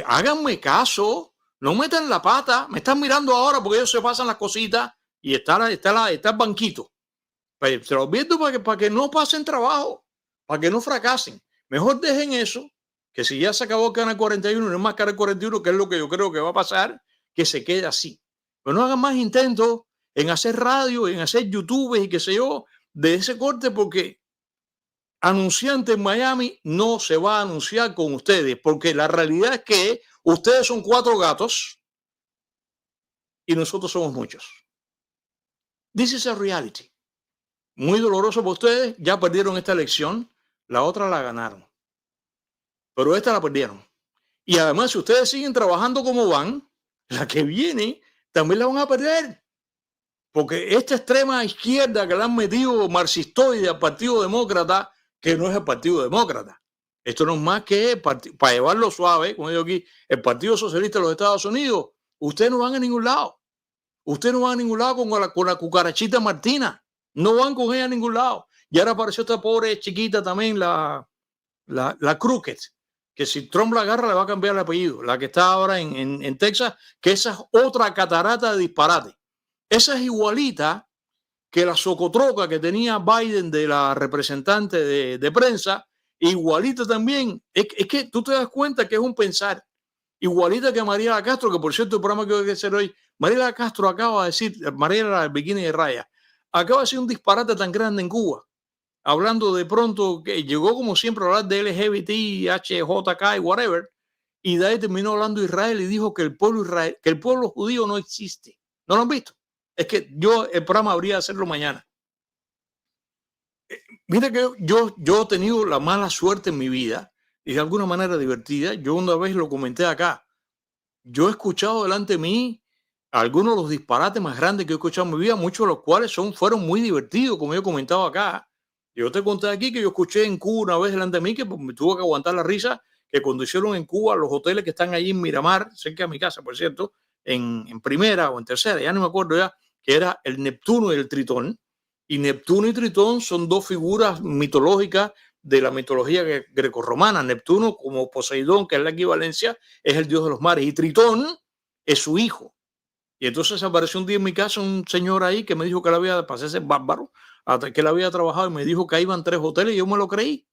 háganme caso, no metan la pata, me están mirando ahora porque ellos se pasan las cositas y está el banquito. Pero se los advierto para que no pasen trabajo, para que no fracasen. Mejor dejen eso, que si ya se acabó el Canal 41 y no es más Canal 41, que es lo que yo creo que va a pasar, que se quede así. Pero no hagan más intentos en hacer radio, en hacer YouTube y qué sé yo, de ese corte, porque anunciante en Miami no se va a anunciar con ustedes, porque la realidad es que ustedes son 4 gatos y nosotros somos muchos. This is a reality. Muy doloroso para ustedes, ya perdieron esta elección, la otra la ganaron, pero esta la perdieron. Y además, si ustedes siguen trabajando como van, la que viene también la van a perder. Porque esta extrema izquierda que le han metido marxistoide al Partido Demócrata, que no es el Partido Demócrata. Esto no es más que para llevarlo suave, como digo aquí, el Partido Socialista de los Estados Unidos. Ustedes no van a ningún lado. Ustedes no van a ningún lado con la cucarachita Martina. No van con ella a ningún lado. Y ahora apareció esta pobre chiquita también, la Crooked. que si Trump la agarra le va a cambiar el apellido, la que está ahora en Texas, que esa es otra catarata de disparate. Esa es igualita que la socotroca que tenía Biden de la representante de prensa, igualita también. Es que tú te das cuenta que es un pensar. Igualita que Mariela Castro, que por cierto el programa que voy a hacer hoy, Mariela Castro acaba de decir, Mariela del bikini de raya, acaba de decir un disparate tan grande en Cuba, hablando de pronto que llegó como siempre a hablar de LGBT, HJK y whatever, y de ahí terminó hablando de Israel y dijo que el pueblo que el pueblo judío no existe. ¿No lo han visto? Es que el programa habría de hacerlo mañana. Mira que yo he tenido la mala suerte en mi vida y de alguna manera divertida. Yo una vez lo comenté acá. Yo he escuchado delante de mí algunos de los disparates más grandes que he escuchado en mi vida, muchos de los cuales fueron muy divertidos, como yo he comentado acá. Yo te conté aquí que yo escuché en Cuba una vez delante de mí que me tuvo que aguantar la risa, que cuando hicieron en Cuba los hoteles que están allí en Miramar, cerca de mi casa, por cierto, en primera o en tercera, ya no me acuerdo ya, que era el Neptuno y el Tritón. Y Neptuno y Tritón son dos figuras mitológicas de la mitología grecorromana. Neptuno, como Poseidón, que es la equivalencia, es el dios de los mares, y Tritón es su hijo. Y entonces apareció un día en mi casa un señor ahí que me dijo que él había pasado ese bárbaro, que él había trabajado y me dijo que iban 3 hoteles y yo me lo creí.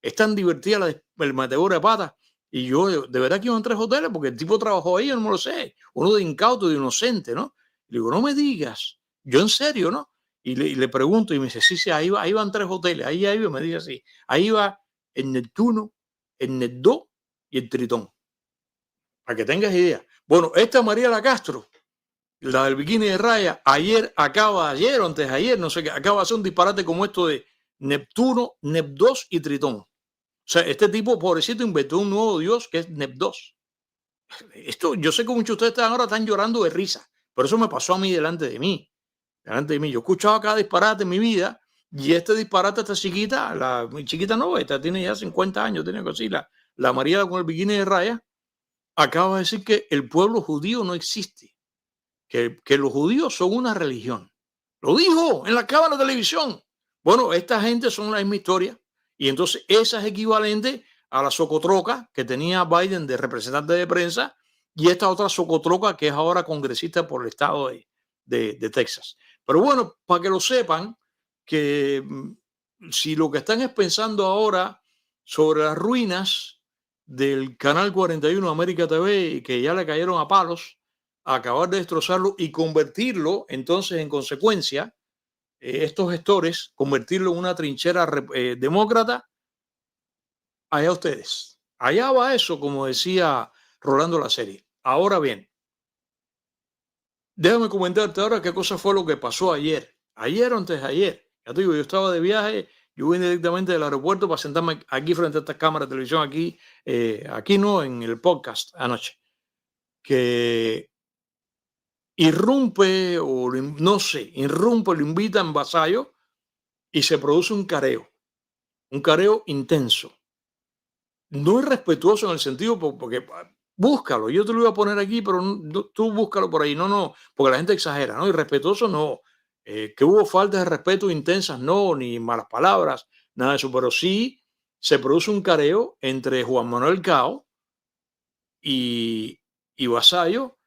Es tan divertida el metedor de pata. Y yo, de verdad que iban 3 hoteles porque el tipo trabajó ahí, yo no me lo sé. Uno de incauto, de inocente, ¿no? Le digo, no me digas. Yo en serio, ¿no? Y le pregunto y me dice, sí, ahí van 3 hoteles. Ahí iba, me dice así. Ahí va el Neptuno, el Nepdó y el Tritón. Para que tengas idea. Bueno, esta Mariela Castro, la del bikini de raya, ayer o antes de ayer, no sé qué, acaba de hacer un disparate como esto de Neptuno, Nepdos y Tritón. O sea, este tipo, pobrecito, inventó un nuevo dios que es Nepdos. Esto, yo sé que muchos de ustedes ahora están llorando de risa, pero eso me pasó a mí delante de mí. Delante de mí. Yo escuchaba cada disparate en mi vida y este disparate, esta chiquita, chiquita no, esta tiene ya 50 años, tiene que decir, la María con el bikini de raya, acaba de decir que el pueblo judío no existe, que los judíos son una religión. Lo dijo en la cámara de televisión. Bueno, esta gente son la misma historia y entonces esa es equivalente a la socotroca que tenía Biden de representante de prensa y esta otra socotroca que es ahora congresista por el estado de Texas. Pero bueno, para que lo sepan, que si lo que están es pensando ahora sobre las ruinas del Canal 41 América TV y que ya le cayeron a palos, a acabar de destrozarlo y convertirlo entonces en consecuencia, estos gestores, convertirlo en una trinchera demócrata, allá ustedes. Allá va eso, como decía Rolando la serie. Ahora bien, déjame comentarte ahora qué cosa fue lo que pasó ayer. Ayer o antes de ayer. Ya te digo, yo estaba de viaje, yo vine directamente del aeropuerto para sentarme aquí frente a esta cámara de televisión, aquí no, en el podcast anoche. Que irrumpe, o no sé, irrumpe, lo invita en Vasallo y se produce un careo intenso. No irrespetuoso en el sentido, porque búscalo, yo te lo iba a poner aquí, pero tú búscalo por ahí, no, porque la gente exagera, ¿no? Irrespetuoso no, que hubo faltas de respeto intensas, no, ni malas palabras, nada de eso, pero sí se produce un careo entre Juan Manuel Cao y Vasallo,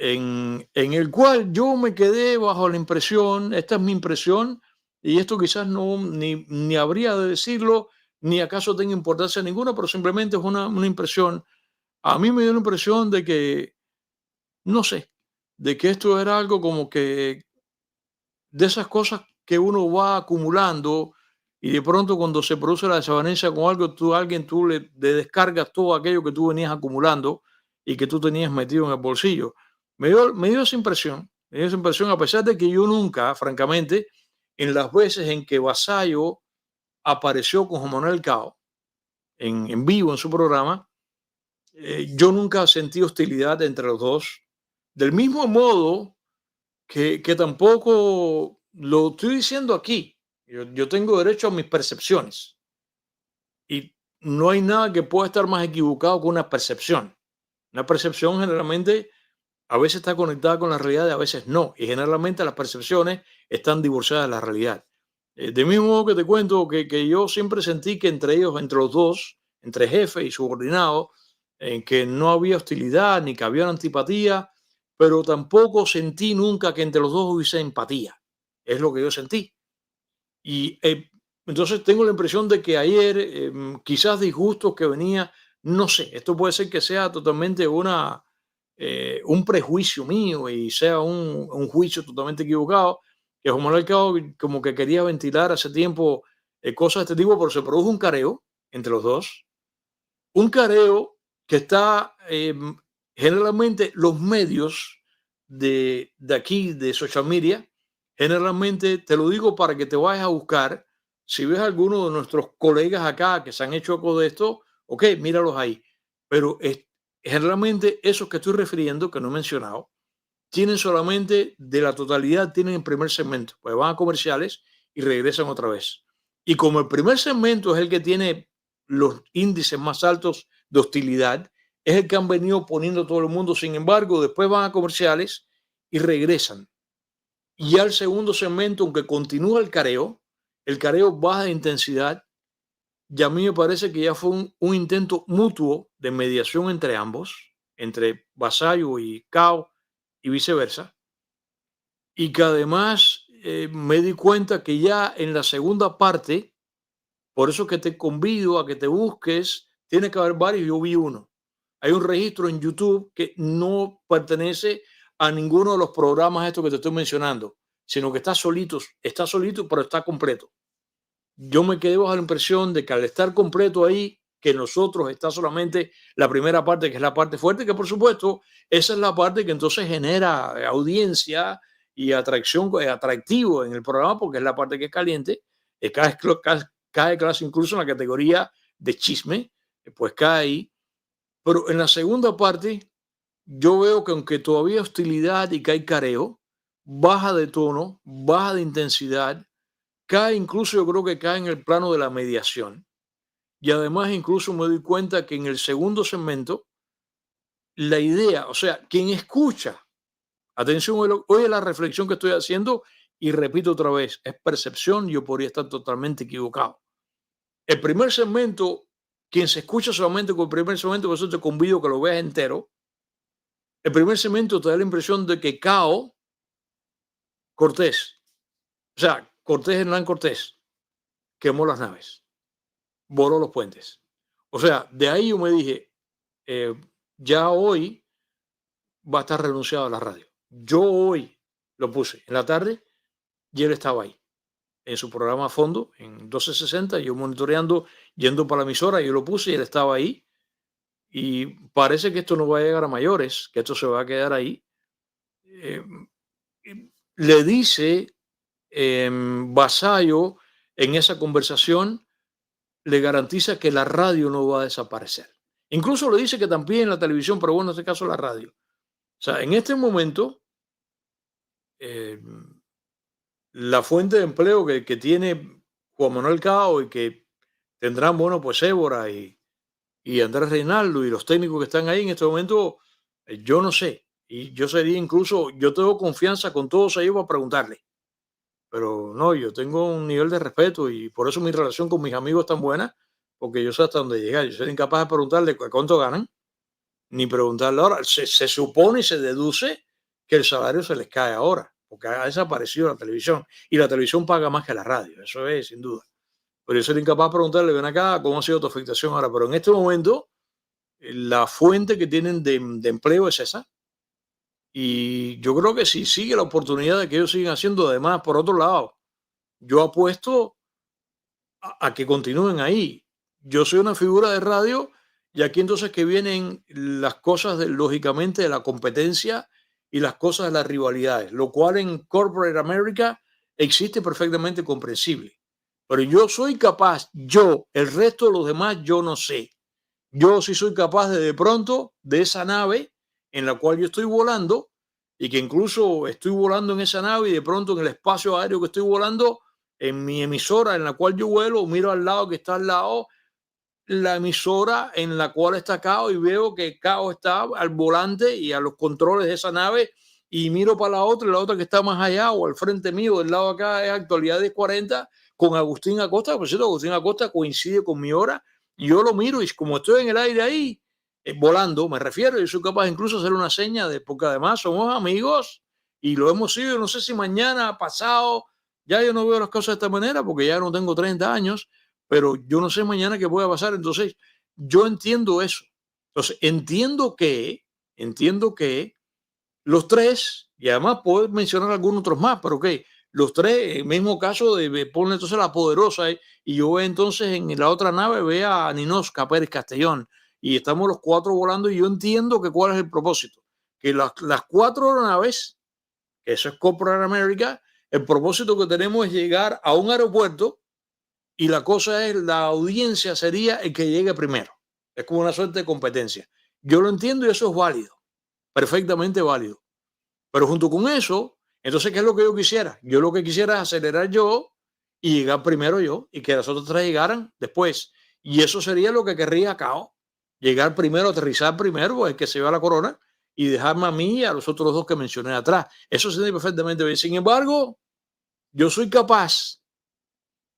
en el cual yo me quedé bajo la impresión, esta es mi impresión, y esto quizás no ni habría de decirlo, ni acaso tenga importancia ninguna, pero simplemente es una impresión. A mí me dio la impresión de que, no sé, de que esto era algo como que de esas cosas que uno va acumulando y de pronto cuando se produce la desavenencia con algo, tú le descargas todo aquello que tú venías acumulando y que tú tenías metido en el bolsillo. Me dio esa impresión a pesar de que yo nunca, francamente, en las veces en que Vasallo apareció con Juan Manuel Cao en vivo en su programa, yo nunca sentí hostilidad entre los dos. Del mismo modo que tampoco lo estoy diciendo aquí. Yo tengo derecho a mis percepciones y no hay nada que pueda estar más equivocado que una percepción. Una percepción generalmente a veces está conectada con la realidad y a veces no. Y generalmente las percepciones están divorciadas de la realidad. De mismo modo que te cuento que yo siempre sentí que entre los dos, entre jefe y subordinado, en que no había hostilidad ni que había antipatía, pero tampoco sentí nunca que entre los dos hubiese empatía. Es lo que yo sentí. Y entonces tengo la impresión de que ayer, quizás disgustos que venía, no sé, esto puede ser que sea totalmente un prejuicio mío y sea un juicio totalmente equivocado, que Juan Manuel Cao como que quería ventilar hace tiempo cosas de este tipo, pero se produjo un careo entre los dos, un careo que está generalmente los medios de aquí, de social media, generalmente te lo digo para que te vayas a buscar. Si ves a alguno de nuestros colegas acá que se han hecho eco de esto, ok, míralos ahí. Pero generalmente esos que estoy refiriendo, que no he mencionado, tienen solamente de la totalidad, tienen el primer segmento, pues van a comerciales y regresan otra vez. Y como el primer segmento es el que tiene los índices más altos de hostilidad, es el que han venido poniendo todo el mundo. Sin embargo, después van a comerciales y regresan. Y al segundo segmento, aunque continúa el careo baja de intensidad. Y a mí me parece que ya fue un intento mutuo de mediación entre ambos, entre Vasallo y Cao y viceversa, y que además me di cuenta que ya en la segunda parte, por eso que te convido a que te busques, tiene que haber varios, yo vi uno. Hay un registro en YouTube que no pertenece a ninguno de los programas estos que te estoy mencionando, sino que está solito, pero está completo. Yo me quedé bajo la impresión de que al estar completo ahí, que nosotros está solamente la primera parte, que es la parte fuerte, que por supuesto, esa es la parte que entonces genera audiencia y atracción, atractivo en el programa, porque es la parte que es caliente, cae clase incluso en la categoría de chisme, pues cae ahí. Pero en la segunda parte, yo veo que aunque todavía hay hostilidad y que hay careo, baja de tono, baja de intensidad, cae incluso, yo creo que cae en el plano de la mediación. Y además incluso me doy cuenta que en el segundo segmento, la idea, o sea, quien escucha, atención, oye la reflexión que estoy haciendo y repito otra vez, es percepción, yo podría estar totalmente equivocado. El primer segmento, quien se escucha solamente con el primer segmento, por eso te convido a que lo veas entero. El primer segmento te da la impresión de que Cao Cortés, o sea, Hernán Cortés, quemó las naves, voló los puentes. O sea, de ahí yo me dije, eh, ya hoy va a estar renunciado a la radio. Yo hoy lo puse en la tarde y él estaba ahí, en su programa a fondo, en 1260, yo monitoreando, yendo para la emisora, yo lo puse y él estaba ahí. Y parece que esto no va a llegar a mayores, que esto se va a quedar ahí. Eh, Le dice Vasallo en esa conversación, le garantiza que la radio no va a desaparecer. Incluso le dice que también la televisión, pero bueno, en este caso la radio. O sea, en este momento, eh, la fuente de empleo que tiene Juan Manuel Cao y que tendrán, bueno, pues Évora y Andrés Reinaldo y los técnicos que están ahí en este momento, yo no sé. Y yo sería incluso, yo tengo confianza con todos ellos para preguntarle. Pero no, yo tengo un nivel de respeto y por eso mi relación con mis amigos es tan buena, porque yo sé hasta dónde llegar. Yo soy incapaz de preguntarle cuánto ganan, ni preguntarle ahora. Se supone y se deduce que el salario se les cae ahora, porque ha desaparecido la televisión. Y la televisión paga más que la radio, eso es sin duda. Pero yo soy incapaz de preguntarle, ven acá, ¿cómo ha sido tu afectación ahora? Pero en este momento, la fuente que tienen de empleo es esa. Y yo creo que si sigue la oportunidad de que ellos sigan haciendo, además, por otro lado, yo apuesto a que continúen ahí. Yo soy una figura de radio y aquí entonces que vienen las cosas lógicamente de la competencia y las cosas de las rivalidades, lo cual en Corporate America existe perfectamente comprensible. Pero yo soy capaz, el resto de los demás, yo no sé. Yo sí soy capaz de pronto, de esa nave en la cual yo estoy volando y que incluso estoy volando en esa nave y de pronto en el espacio aéreo que estoy volando, en mi emisora en la cual yo vuelo, miro al lado que está al lado la emisora en la cual está Cao y veo que Cao está al volante y a los controles de esa nave y miro para la otra que está más allá o al frente mío, del lado de acá es Actualidades 40 con Agustín Acosta. Por cierto, Agustín Acosta coincide con mi hora Y yo lo miro y como estoy en el aire ahí, volando, me refiero, yo soy capaz incluso de hacer una seña de, porque además somos amigos y lo hemos sido, no sé si mañana, pasado, ya yo no veo las cosas de esta manera porque ya no tengo 30 años, pero yo no sé mañana qué pueda pasar. Entonces, yo entiendo eso. Entonces, entiendo que los tres, y además puedo mencionar algunos otros más, pero que los tres, el mismo caso de poner entonces la poderosa, y yo veo entonces en la otra nave, ve a Ninosca Pérez Castellón, y estamos los cuatro volando, y yo entiendo que cuál es el propósito, que las cuatro naves, que eso es Corporate America, el propósito que tenemos es llegar a un aeropuerto y la cosa es, la audiencia sería el que llegue primero. Es como una suerte de competencia. Yo lo entiendo y eso es válido, perfectamente válido. Pero junto con eso, entonces, ¿qué es lo que yo quisiera? Yo lo que quisiera es acelerar yo y llegar primero yo y que las otras tres llegaran después. Y eso sería lo que querría Cao. Llegar primero, aterrizar primero, pues el que se lleva la corona y dejarme a mí y a los otros dos que mencioné atrás. Eso se entiende perfectamente bien. Sin embargo, yo soy capaz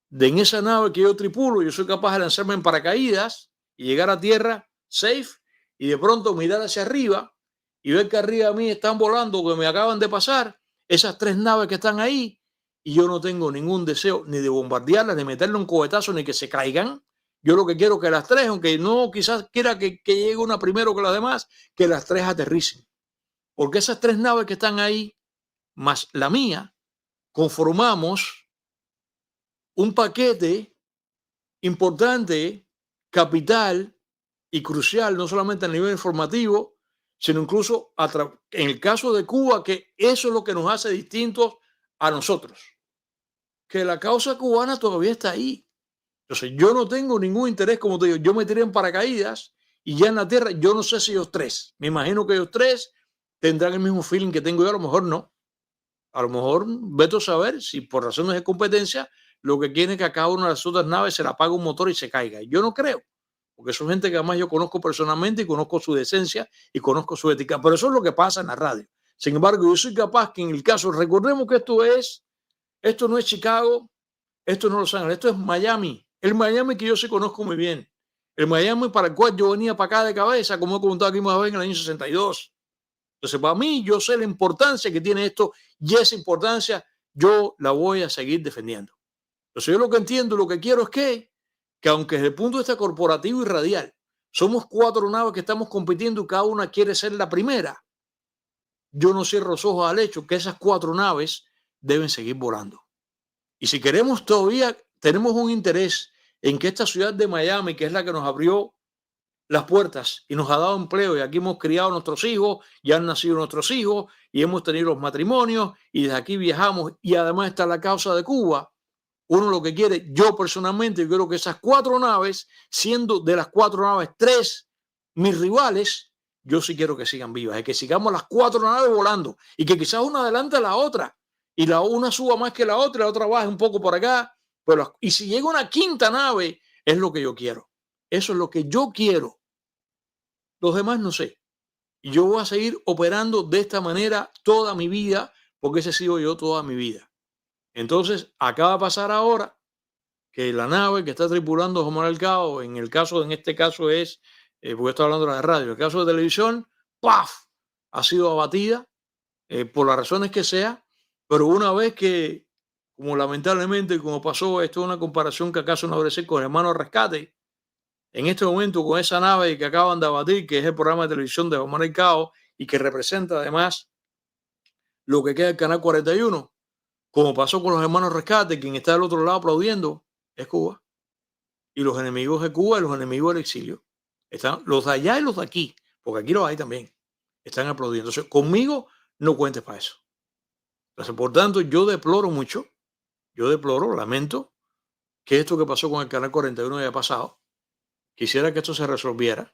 de en esa nave que yo tripulo, yo soy capaz de lanzarme en paracaídas y llegar a tierra safe y de pronto mirar hacia arriba y ver que arriba de mí están volando, que me acaban de pasar esas tres naves que están ahí y yo no tengo ningún deseo ni de bombardearlas, ni meterle un cohetazo, ni que se caigan. Yo lo que quiero es que las tres, aunque no quizás quiera que llegue una primero que las demás, que las tres aterricen. Porque esas tres naves que están ahí, más la mía, conformamos un paquete importante, capital y crucial, no solamente a nivel informativo, sino incluso en el caso de Cuba, que eso es lo que nos hace distintos a nosotros, que la causa cubana todavía está ahí. Entonces, yo no tengo ningún interés, como te digo, yo me tiré en paracaídas y ya en la tierra, yo no sé si ellos tres, me imagino que ellos tres tendrán el mismo feeling que tengo yo, a lo mejor no. A lo mejor, veto a saber si por razones de competencia lo que quieren es que a cada una de las otras naves se le apague un motor y se caiga. Yo no creo, porque son gente que además yo conozco personalmente y conozco su decencia y conozco su ética. Pero eso es lo que pasa en la radio. Sin embargo, yo soy capaz que en el caso, recordemos que esto no es Chicago, esto no es Los Ángeles, esto es Miami. El Miami que yo sí conozco muy bien. El Miami para el cual yo venía para acá de cabeza, como he comentado aquí más vez en el año 62. Entonces, para mí, yo sé la importancia que tiene esto y esa importancia yo la voy a seguir defendiendo. Entonces, yo lo que entiendo, lo que quiero es que aunque desde el punto de vista corporativo y radial, somos cuatro naves que estamos compitiendo y cada una quiere ser la primera, yo no cierro los ojos al hecho que esas cuatro naves deben seguir volando. Y si queremos todavía, tenemos un interés en que esta ciudad de Miami, que es la que nos abrió las puertas y nos ha dado empleo y aquí hemos criado a nuestros hijos, ya han nacido nuestros hijos y hemos tenido los matrimonios y desde aquí viajamos y además está la causa de Cuba. Uno lo que quiere, yo personalmente, yo quiero que esas cuatro naves, siendo de las cuatro naves tres mis rivales, yo sí quiero que sigan vivas, es que sigamos las cuatro naves volando y que quizás una adelante a la otra y la una suba más que la otra baje un poco por acá, pero, y si llega una quinta nave, es lo que yo quiero. Eso es lo que yo quiero. Los demás no sé. Y yo voy a seguir operando de esta manera toda mi vida, porque ese he sido yo toda mi vida. Entonces, acaba de pasar ahora que la nave que está tripulando José Manuel Cao, en este caso es, porque estoy hablando de la radio, en el caso de televisión, ¡paf! Ha sido abatida por las razones que sea, pero una vez que, como lamentablemente, como pasó, esto es una comparación que acaso no debe ser con el hermano Rescate, en este momento con esa nave que acaban de abatir, que es el programa de televisión de José Manuel Cao y que representa además lo que queda del Canal 41, como pasó con los hermanos Rescate, quien está del otro lado aplaudiendo, es Cuba. Y los enemigos de Cuba y los enemigos del exilio. Están los de allá y los de aquí, porque aquí los hay también. Están aplaudiendo. Entonces, conmigo no cuentes para eso. Entonces, por tanto, yo deploro mucho, lamento que esto que pasó con el Canal 41 haya pasado. Quisiera que esto se resolviera.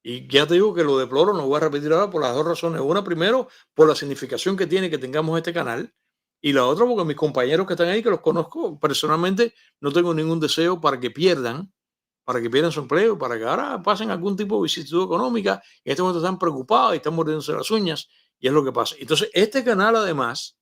Y ya te digo que lo deploro, no voy a repetir ahora por las dos razones. Una, primero, por la significación que tiene que tengamos este canal. Y la otra, porque mis compañeros que están ahí, que los conozco personalmente, no tengo ningún deseo para que pierdan su empleo, para que ahora pasen algún tipo de vicisitud económica. En este momento están preocupados y están mordiéndose las uñas. Y es lo que pasa. Entonces, este canal, además,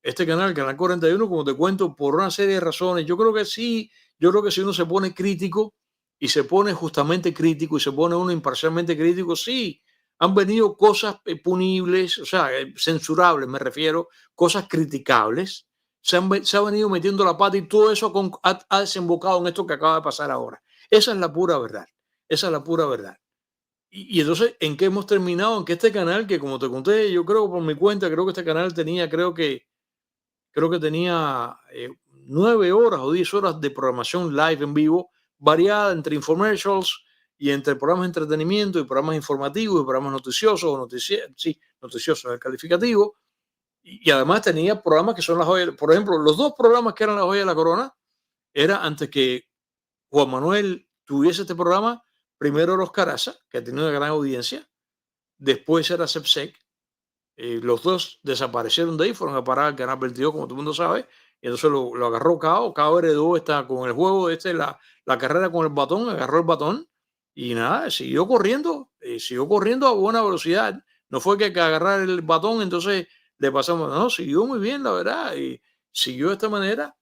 el Canal 41, como te cuento, por una serie de razones, yo creo que sí uno se pone crítico y se pone justamente crítico y se pone uno imparcialmente crítico, sí, han venido cosas punibles, o sea, censurables me refiero, cosas criticables, se ha venido metiendo la pata y todo eso ha desembocado en esto que acaba de pasar ahora. Esa es la pura verdad, esa es la pura verdad. Y entonces, ¿en qué hemos terminado? En que este canal, que como te conté, yo creo por mi cuenta, creo que este canal tenía, creo que tenía 9 horas o 10 horas de programación live en vivo, variada entre infomercials y entre programas de entretenimiento y programas informativos y programas noticiosos, o sí, noticiosos, el calificativo. Y además tenía programas que son las joyas. Por ejemplo, los dos programas que eran la joya de la corona era antes que Juan Manuel tuviese este programa, primero era Oscar Aza, que tenía una gran audiencia, después era Sepsec. Los dos desaparecieron de ahí, fueron a parar al canal 22, como todo el mundo sabe, y entonces lo agarró Cao. Cao heredó está con el juego, la carrera con el batón, agarró el batón y nada, siguió corriendo a buena velocidad. No fue que agarrar el batón, entonces le pasamos, no, siguió muy bien, la verdad, y siguió de esta manera.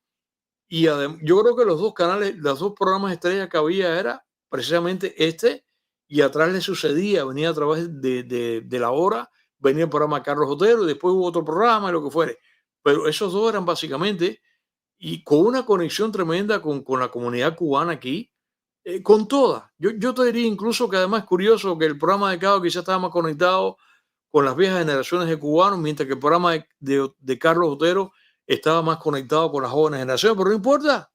Y yo creo que los dos canales, los dos programas estrellas que había era precisamente este, y atrás le sucedía, venía a través de la hora, venía el programa Carlos Otero, y después hubo otro programa, y lo que fuere. Pero esos dos eran básicamente, y con una conexión tremenda con la comunidad cubana aquí, con toda. Yo te diría incluso que además es curioso que el programa de Cabo quizás estaba más conectado con las viejas generaciones de cubanos, mientras que el programa de Carlos Otero estaba más conectado con las jóvenes generaciones, pero no importa.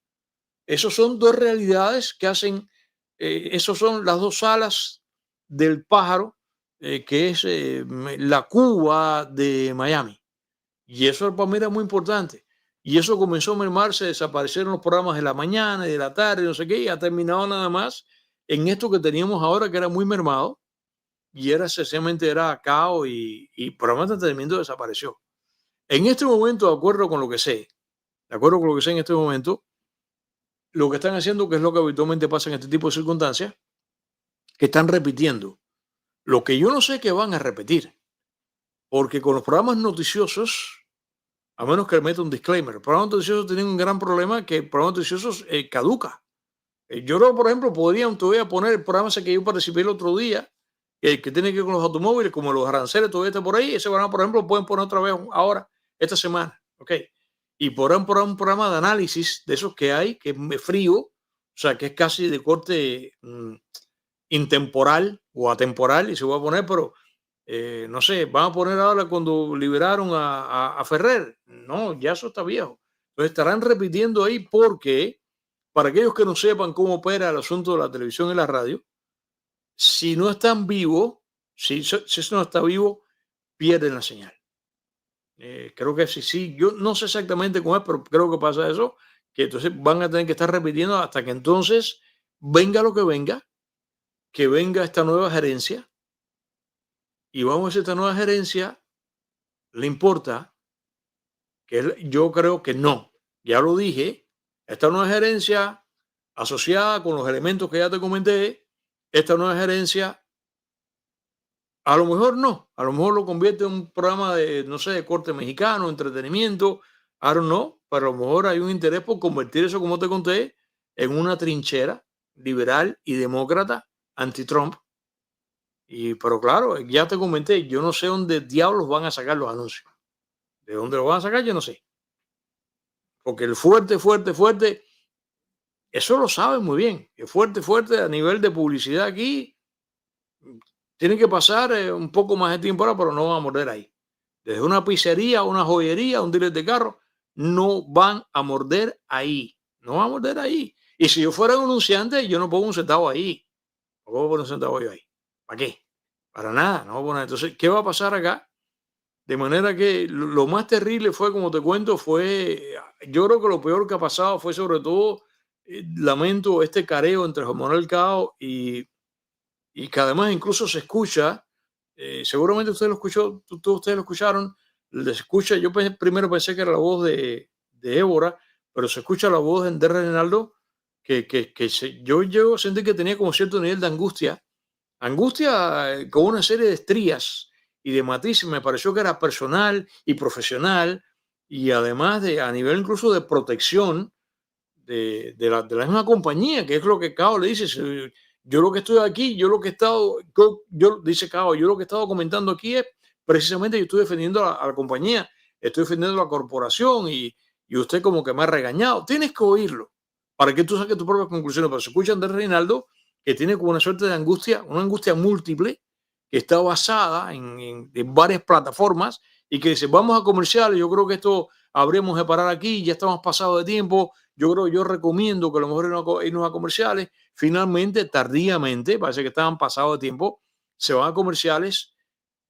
Esos son dos realidades que hacen, esos son las dos alas del pájaro, que es la Cuba de Miami. Y eso para mí era muy importante. Y eso comenzó a mermarse, desaparecieron los programas de la mañana y de la tarde, no sé qué, y ha terminado nada más en esto que teníamos ahora, que era muy mermado, y era sencillamente era cao y programa de entretenimiento desapareció. En este momento, de acuerdo con lo que sé, de acuerdo con lo que sé en este momento, lo que están haciendo, que es lo que habitualmente pasa en este tipo de circunstancias, que están repitiendo. Lo que yo no sé que van a repetir, porque con los programas noticiosos, a menos que le meta un disclaimer, el programa noticioso tiene un gran problema, que el programa noticioso caduca. Yo creo, por ejemplo, podrían todavía poner el programa ese que yo participé el otro día, que tiene que ver con los automóviles, como los aranceles, todavía está por ahí. Ese programa, por ejemplo, pueden poner otra vez ahora, esta semana. ¿Ok? Y podrán poner un programa de análisis de esos que hay, que es frío, o sea, que es casi de corte intemporal o atemporal, y se va a poner, pero no sé, van a poner ahora cuando liberaron a Ferrer. No, ya eso está viejo. Entonces estarán repitiendo ahí porque, para aquellos que no sepan cómo opera el asunto de la televisión y la radio, si no están vivos, si eso no está vivo, pierden la señal. Creo que sí, yo no sé exactamente cómo es, pero creo que pasa eso, que entonces van a tener que estar repitiendo hasta que entonces venga lo que venga esta nueva gerencia, y vamos a ver si esta nueva gerencia le importa, yo creo que no. Ya lo dije, esta nueva gerencia asociada con los elementos que ya te comenté, esta nueva gerencia a lo mejor no, a lo mejor lo convierte en un programa de, no sé, de corte mexicano, entretenimiento, I don't know, pero a lo mejor hay un interés por convertir eso, como te conté, en una trinchera liberal y demócrata anti-Trump. Pero claro, ya te comenté, yo no sé dónde diablos van a sacar los anuncios. ¿De dónde lo van a sacar? Yo no sé. Porque el fuerte, eso lo saben muy bien. El fuerte a nivel de publicidad aquí, tienen que pasar un poco más de tiempo ahora, pero no van a morder ahí. Desde una pizzería, una joyería, un dealer de carro, no van a morder ahí. No van a morder ahí. Y si yo fuera un anunciante, yo no pongo un centavo ahí. No puedo poner un centavo yo ahí. ¿Para qué? Para nada. No voy a poner. Entonces, ¿qué va a pasar acá? De manera que lo más terrible fue, como te cuento, yo creo que lo peor que ha pasado fue sobre todo, lamento este careo entre Juan Manuel Cao y que además incluso se escucha, seguramente usted lo escuchó, ustedes lo escucharon, se escucha, yo primero pensé que era la voz de Évora, pero se escucha la voz de Reinaldo, yo llego a sentir que tenía como cierto nivel de angustia con una serie de estrías y de matices. Me pareció que era personal y profesional, y además a nivel incluso de protección de la misma compañía, que es lo que Cao le dice. Yo lo que estoy aquí, dice Cao, yo lo que he estado comentando aquí es precisamente yo estoy defendiendo a la compañía, estoy defendiendo a la corporación y usted como que me ha regañado. Tienes que oírlo para que tú saques tus propias conclusiones. Pero se escuchan de Reinaldo que tiene como una suerte de angustia, una angustia múltiple que está basada en varias plataformas y que dice, vamos a comerciales, yo creo que esto habríamos de parar aquí, ya estamos pasados de tiempo, yo recomiendo que a lo mejor irnos a comerciales. Finalmente, tardíamente, parece que estaban pasados de tiempo, se van a comerciales.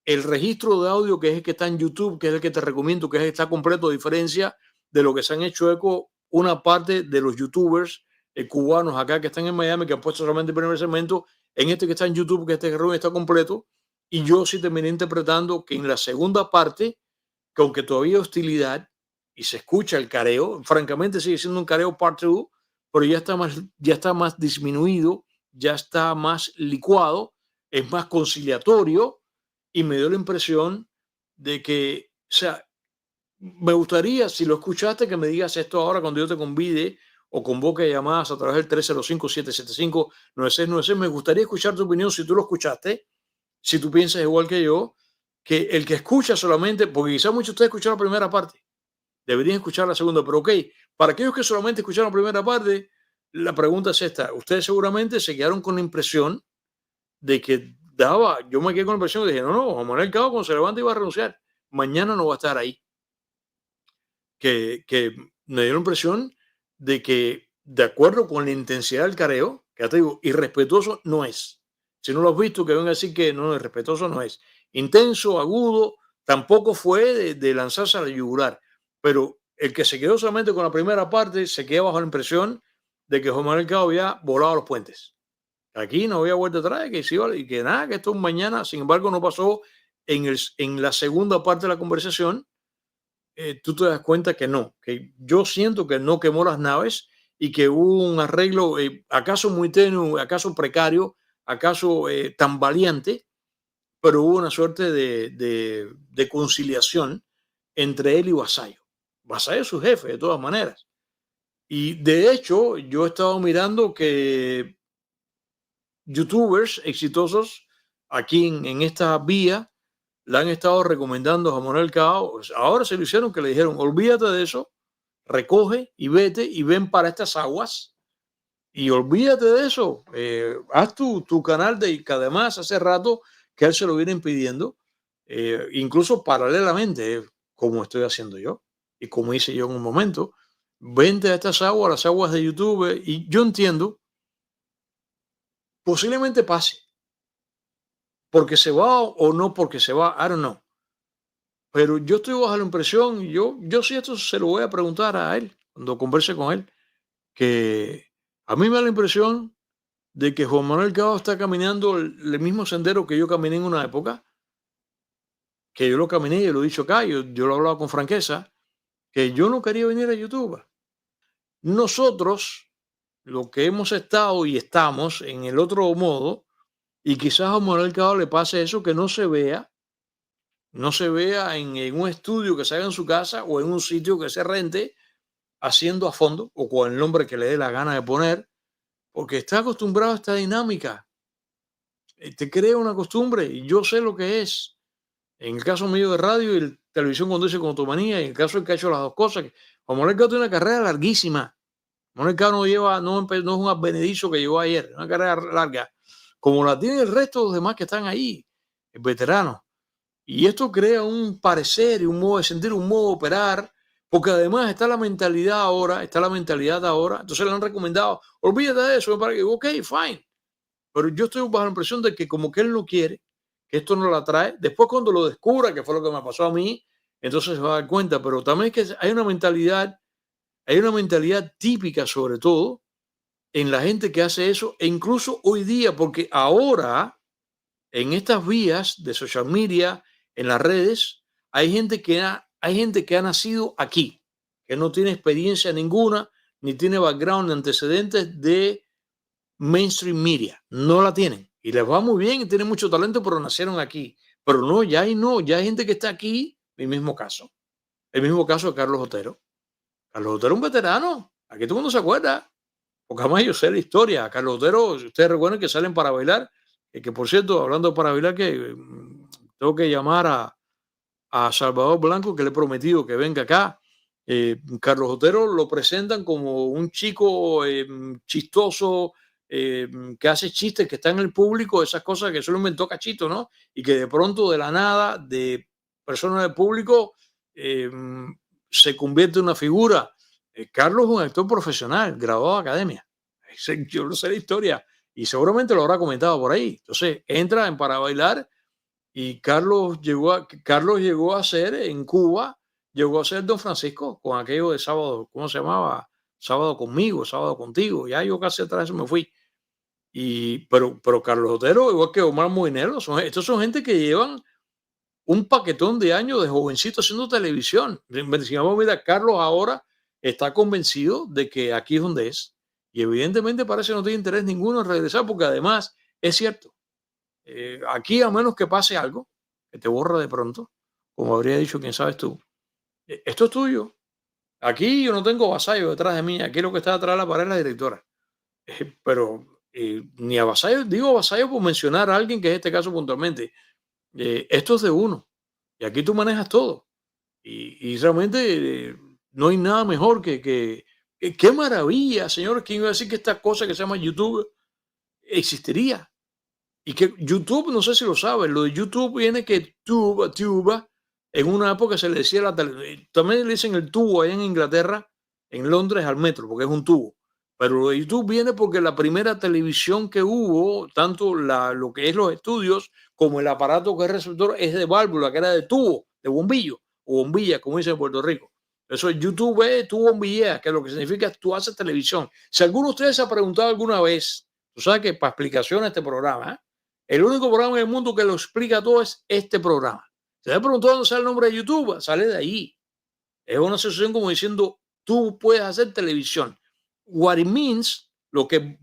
El registro de audio, que es el que está en YouTube, que es el que te recomiendo, que es el que está completo, a diferencia de lo que se han hecho eco una parte de los youtubers cubanos acá que están en Miami, que han puesto solamente el primer segmento, en este que está en YouTube, que este que está completo, y yo sí terminé interpretando que en la segunda parte, que aunque todavía hay hostilidad y se escucha el careo, francamente sigue siendo un careo part 2, pero ya está más disminuido, ya está más licuado, es más conciliatorio, y me dio la impresión de que, o sea, me gustaría, si lo escuchaste, que me digas esto ahora cuando yo te convide o convoque llamadas a través del 305-775-9696. Me gustaría escuchar tu opinión si tú lo escuchaste, si tú piensas igual que yo, que el que escucha solamente, porque quizás muchos de ustedes escucharon la primera parte, deberían escuchar la segunda, pero ok, para aquellos que solamente escucharon la primera parte, la pregunta es esta. Ustedes seguramente se quedaron con la impresión de que yo me quedé con la impresión y dije, no, Juan Manuel Cao cuando se levanta iba a renunciar, mañana no va a estar ahí. Que me dio la impresión de que, de acuerdo con la intensidad del careo, que ya te digo, irrespetuoso no es. Si no lo has visto, que venga a decir que no, irrespetuoso no es. Intenso, agudo, tampoco fue de lanzarse a la yugular. Pero el que se quedó solamente con la primera parte se quedó bajo la impresión de que Juan Manuel Cao había volado a los puentes. Aquí no había vuelta atrás, que se iba, y que nada, que esto mañana, sin embargo, no pasó en la segunda parte de la conversación. Tú te das cuenta que no, que yo siento que no quemó las naves y que hubo un arreglo, acaso muy tenue, acaso precario, acaso tambaleante, pero hubo una suerte de conciliación entre él y Vasallo. Vasallo es su jefe, de todas maneras. Y de hecho, yo he estado mirando que youtubers exitosos aquí en esta vía le han estado recomendando a Manuel Cao. Ahora se lo hicieron, que le dijeron, olvídate de eso, recoge y vete y ven para estas aguas y olvídate de eso. Haz tu canal que además hace rato que él se lo viene pidiendo, incluso paralelamente, como estoy haciendo yo y como hice yo en un momento. Vente a estas aguas, las aguas de YouTube, y yo entiendo, posiblemente pase, porque se va o no porque se va, I don't know. Pero yo estoy bajo la impresión, y yo sí esto se lo voy a preguntar a él cuando converse con él, que a mí me da la impresión de que Juan Manuel Cao está caminando el mismo sendero que yo caminé en una época, que yo lo caminé y lo he dicho acá, yo lo he hablado con franqueza, que yo no quería venir a YouTube. Nosotros, lo que hemos estado y estamos en el otro modo, y quizás a Juan Manuel Cao le pase eso, que no se vea en un estudio que se haga en su casa o en un sitio que se rente haciendo a fondo o con el nombre que le dé la gana de poner, porque está acostumbrado a esta dinámica. Te crea una costumbre y yo sé lo que es. En el caso mío de radio y televisión cuando dice con automanía, y en el caso del que ha hecho las dos cosas, como Manuel Cao tiene una carrera larguísima. Manuel Cao no es un advenedizo que llegó ayer, una carrera larga, como la tienen el resto de los demás que están ahí, veteranos. Y esto crea un parecer y un modo de sentir, un modo de operar, porque además está la mentalidad ahora, entonces le han recomendado, olvídate de eso, para que, ok, fine, pero yo estoy bajo la impresión de que como que él no quiere, que esto no la trae, después cuando lo descubra, que fue lo que me pasó a mí, entonces se va a dar cuenta, pero también es que hay una mentalidad típica sobre todo en la gente que hace eso, e incluso hoy día, porque ahora en estas vías de social media, en las redes, hay gente que ha nacido aquí, que no tiene experiencia ninguna, ni tiene background, ni antecedentes de mainstream media. No la tienen. Y les va muy bien y tienen mucho talento, pero nacieron aquí. Pero no, ya hay gente que está aquí, el mismo caso de Carlos Otero. Carlos Otero es un veterano. Aquí todo el mundo se acuerda, porque además yo sé la historia. Carlos Otero, si ustedes recuerdan que salen para bailar, que por cierto, hablando de para bailar, que tengo que llamar a Salvador Blanco, que le he prometido que venga acá. Carlos Otero lo presentan como un chico chistoso, que hace chistes, que está en el público, esas cosas que solo inventó Cachito, ¿no? Y que de pronto, de la nada, de personas del público, eh, se convierte en una figura. Carlos es un actor profesional, graduado de academia. Yo no sé la historia y seguramente lo habrá comentado por ahí. Entonces, entra en Para Bailar y Carlos llegó a ser en Cuba, llegó a ser Don Francisco con aquello de sábado, ¿cómo se llamaba? Sábado conmigo, sábado contigo. Ya yo casi atrás me fui. Pero Carlos Otero, igual que Omar Moinelo, estos son gente que llevan un paquetón de años de jovencito haciendo televisión. Mira, Carlos ahora está convencido de que aquí es donde es. Y evidentemente parece que no tiene interés ninguno en regresar, porque además es cierto, aquí a menos que pase algo, que te borra de pronto, como habría dicho quién sabes tú, esto es tuyo. Aquí yo no tengo vasallo detrás de mí, aquí lo que está detrás de la pared es la directora. Pero ni a vasallo, digo vasallo por mencionar a alguien que es este caso puntualmente. Esto es de uno. Y aquí tú manejas todo. Y realmente no hay nada mejor qué maravilla, señores, ¿quién iba a decir que esta cosa que se llama YouTube existiría? Y que YouTube, no sé si lo saben, lo de YouTube viene que tuba, en una época se le decía también le dicen el tubo allá en Inglaterra, en Londres al metro, porque es un tubo. Pero lo de YouTube viene porque la primera televisión que hubo, tanto lo que es los estudios como el aparato que es receptor, es de válvula, que era de tubo, de bombillo, o bombilla, como dicen en Puerto Rico. Eso es YouTube, tu bombilla, que lo que significa tú haces televisión. Si alguno de ustedes se ha preguntado alguna vez, tú sabes que para explicación este programa, el único programa en el mundo que lo explica todo es este programa. Se me preguntó dónde sale el nombre de YouTube, sale de ahí. Es una asociación como diciendo, tú puedes hacer televisión. What it means, lo que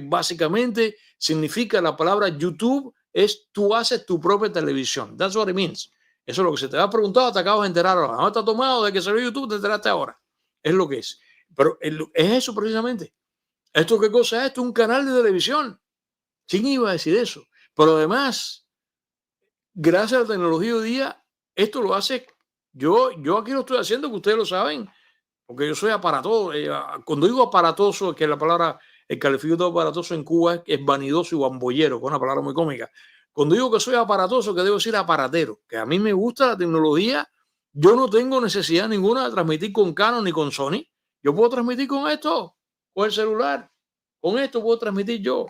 básicamente significa la palabra YouTube es tú haces tu propia televisión. That's what it means. Eso es lo que se te ha preguntado, te acabas de enterar ahora. No está tomado de que salió YouTube, te enteraste ahora. Es lo que es. Pero es eso precisamente. ¿Esto qué cosa es? Esto es un canal de televisión. ¿Quién iba a decir eso? Pero además, gracias a la tecnología hoy día, esto lo hace, yo aquí lo estoy haciendo, que ustedes lo saben, porque yo soy aparatoso. Cuando digo aparatoso, es que la palabra, el calificativo de aparatoso en Cuba es vanidoso y bambollero, con una palabra muy cómica. Cuando digo que soy aparatoso, que debo decir aparatero, que a mí me gusta la tecnología, yo no tengo necesidad ninguna de transmitir con Canon ni con Sony. Yo puedo transmitir con esto, con el celular, con esto puedo transmitir yo.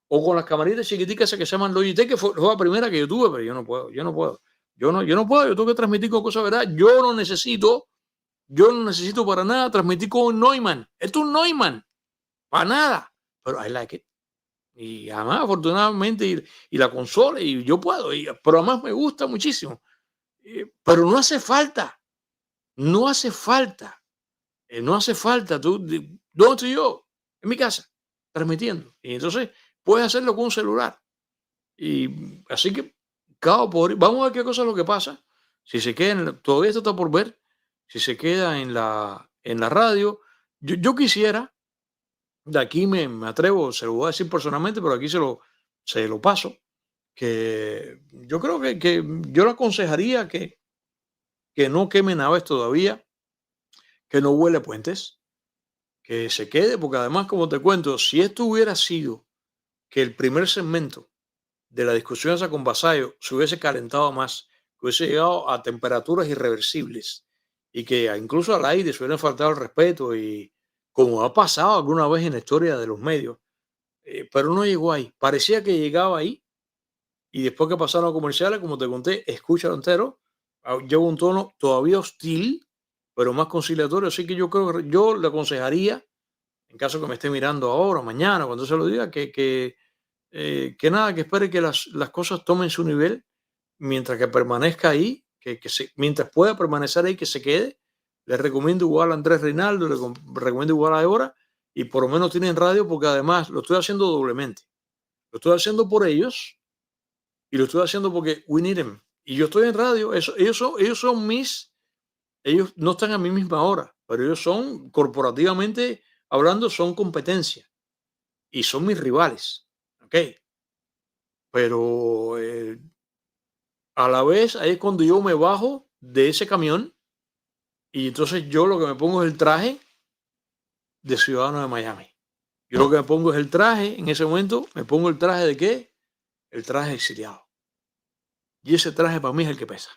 O con las camaritas chiquiticas que se llaman Logitech, que fue la primera que yo tuve, pero yo no puedo. Yo tengo que transmitir con cosas, ¿verdad? Yo no necesito para nada transmitir con un Neumann. Esto es un Neumann, para nada. Pero I like it. Y además, afortunadamente, y la consola, y yo puedo, pero además me gusta muchísimo. Pero no hace falta, no hace falta, no hace falta. ¿Dónde estoy yo? En mi casa, transmitiendo. Y entonces puedes hacerlo con un celular. Y así que, vamos a ver qué cosa es lo que pasa. Si se queda, todavía esto está por ver, si se queda en la radio. Yo quisiera, de aquí me atrevo, se lo voy a decir personalmente, pero aquí se lo paso, que yo creo que yo le aconsejaría que no queme naves todavía, que no huele puentes, que se quede, porque además, como te cuento, si esto hubiera sido que el primer segmento de la discusión esa con Basayo se hubiese calentado más, que hubiese llegado a temperaturas irreversibles y que incluso al aire se hubieran faltado el respeto, y como ha pasado alguna vez en la historia de los medios, pero no llegó ahí. Parecía que llegaba ahí y después que pasaron los comerciales, como te conté, escúchalo entero, lleva un tono todavía hostil, pero más conciliatorio. Así que yo creo que yo le aconsejaría, en caso que me esté mirando ahora, mañana, cuando se lo diga, que nada, que espere que las cosas tomen su nivel mientras que permanezca ahí, mientras pueda permanecer ahí, que se quede. Les recomiendo igual a Andrés Reinaldo, recomiendo igual a Débora, y por lo menos tienen radio, porque además lo estoy haciendo doblemente. Lo estoy haciendo por ellos y lo estoy haciendo porque we need them. Y yo estoy en radio, ellos son ellos no están a mi misma hora, pero ellos son, corporativamente hablando, son competencia y son mis rivales. ¿Ok? Pero a la vez, ahí es cuando yo me bajo de ese camión y entonces yo lo que me pongo es el traje de ciudadano de Miami. Yo lo que me pongo es el traje, en ese momento me pongo el traje de qué? El traje de exiliado. Y ese traje para mí es el que pesa.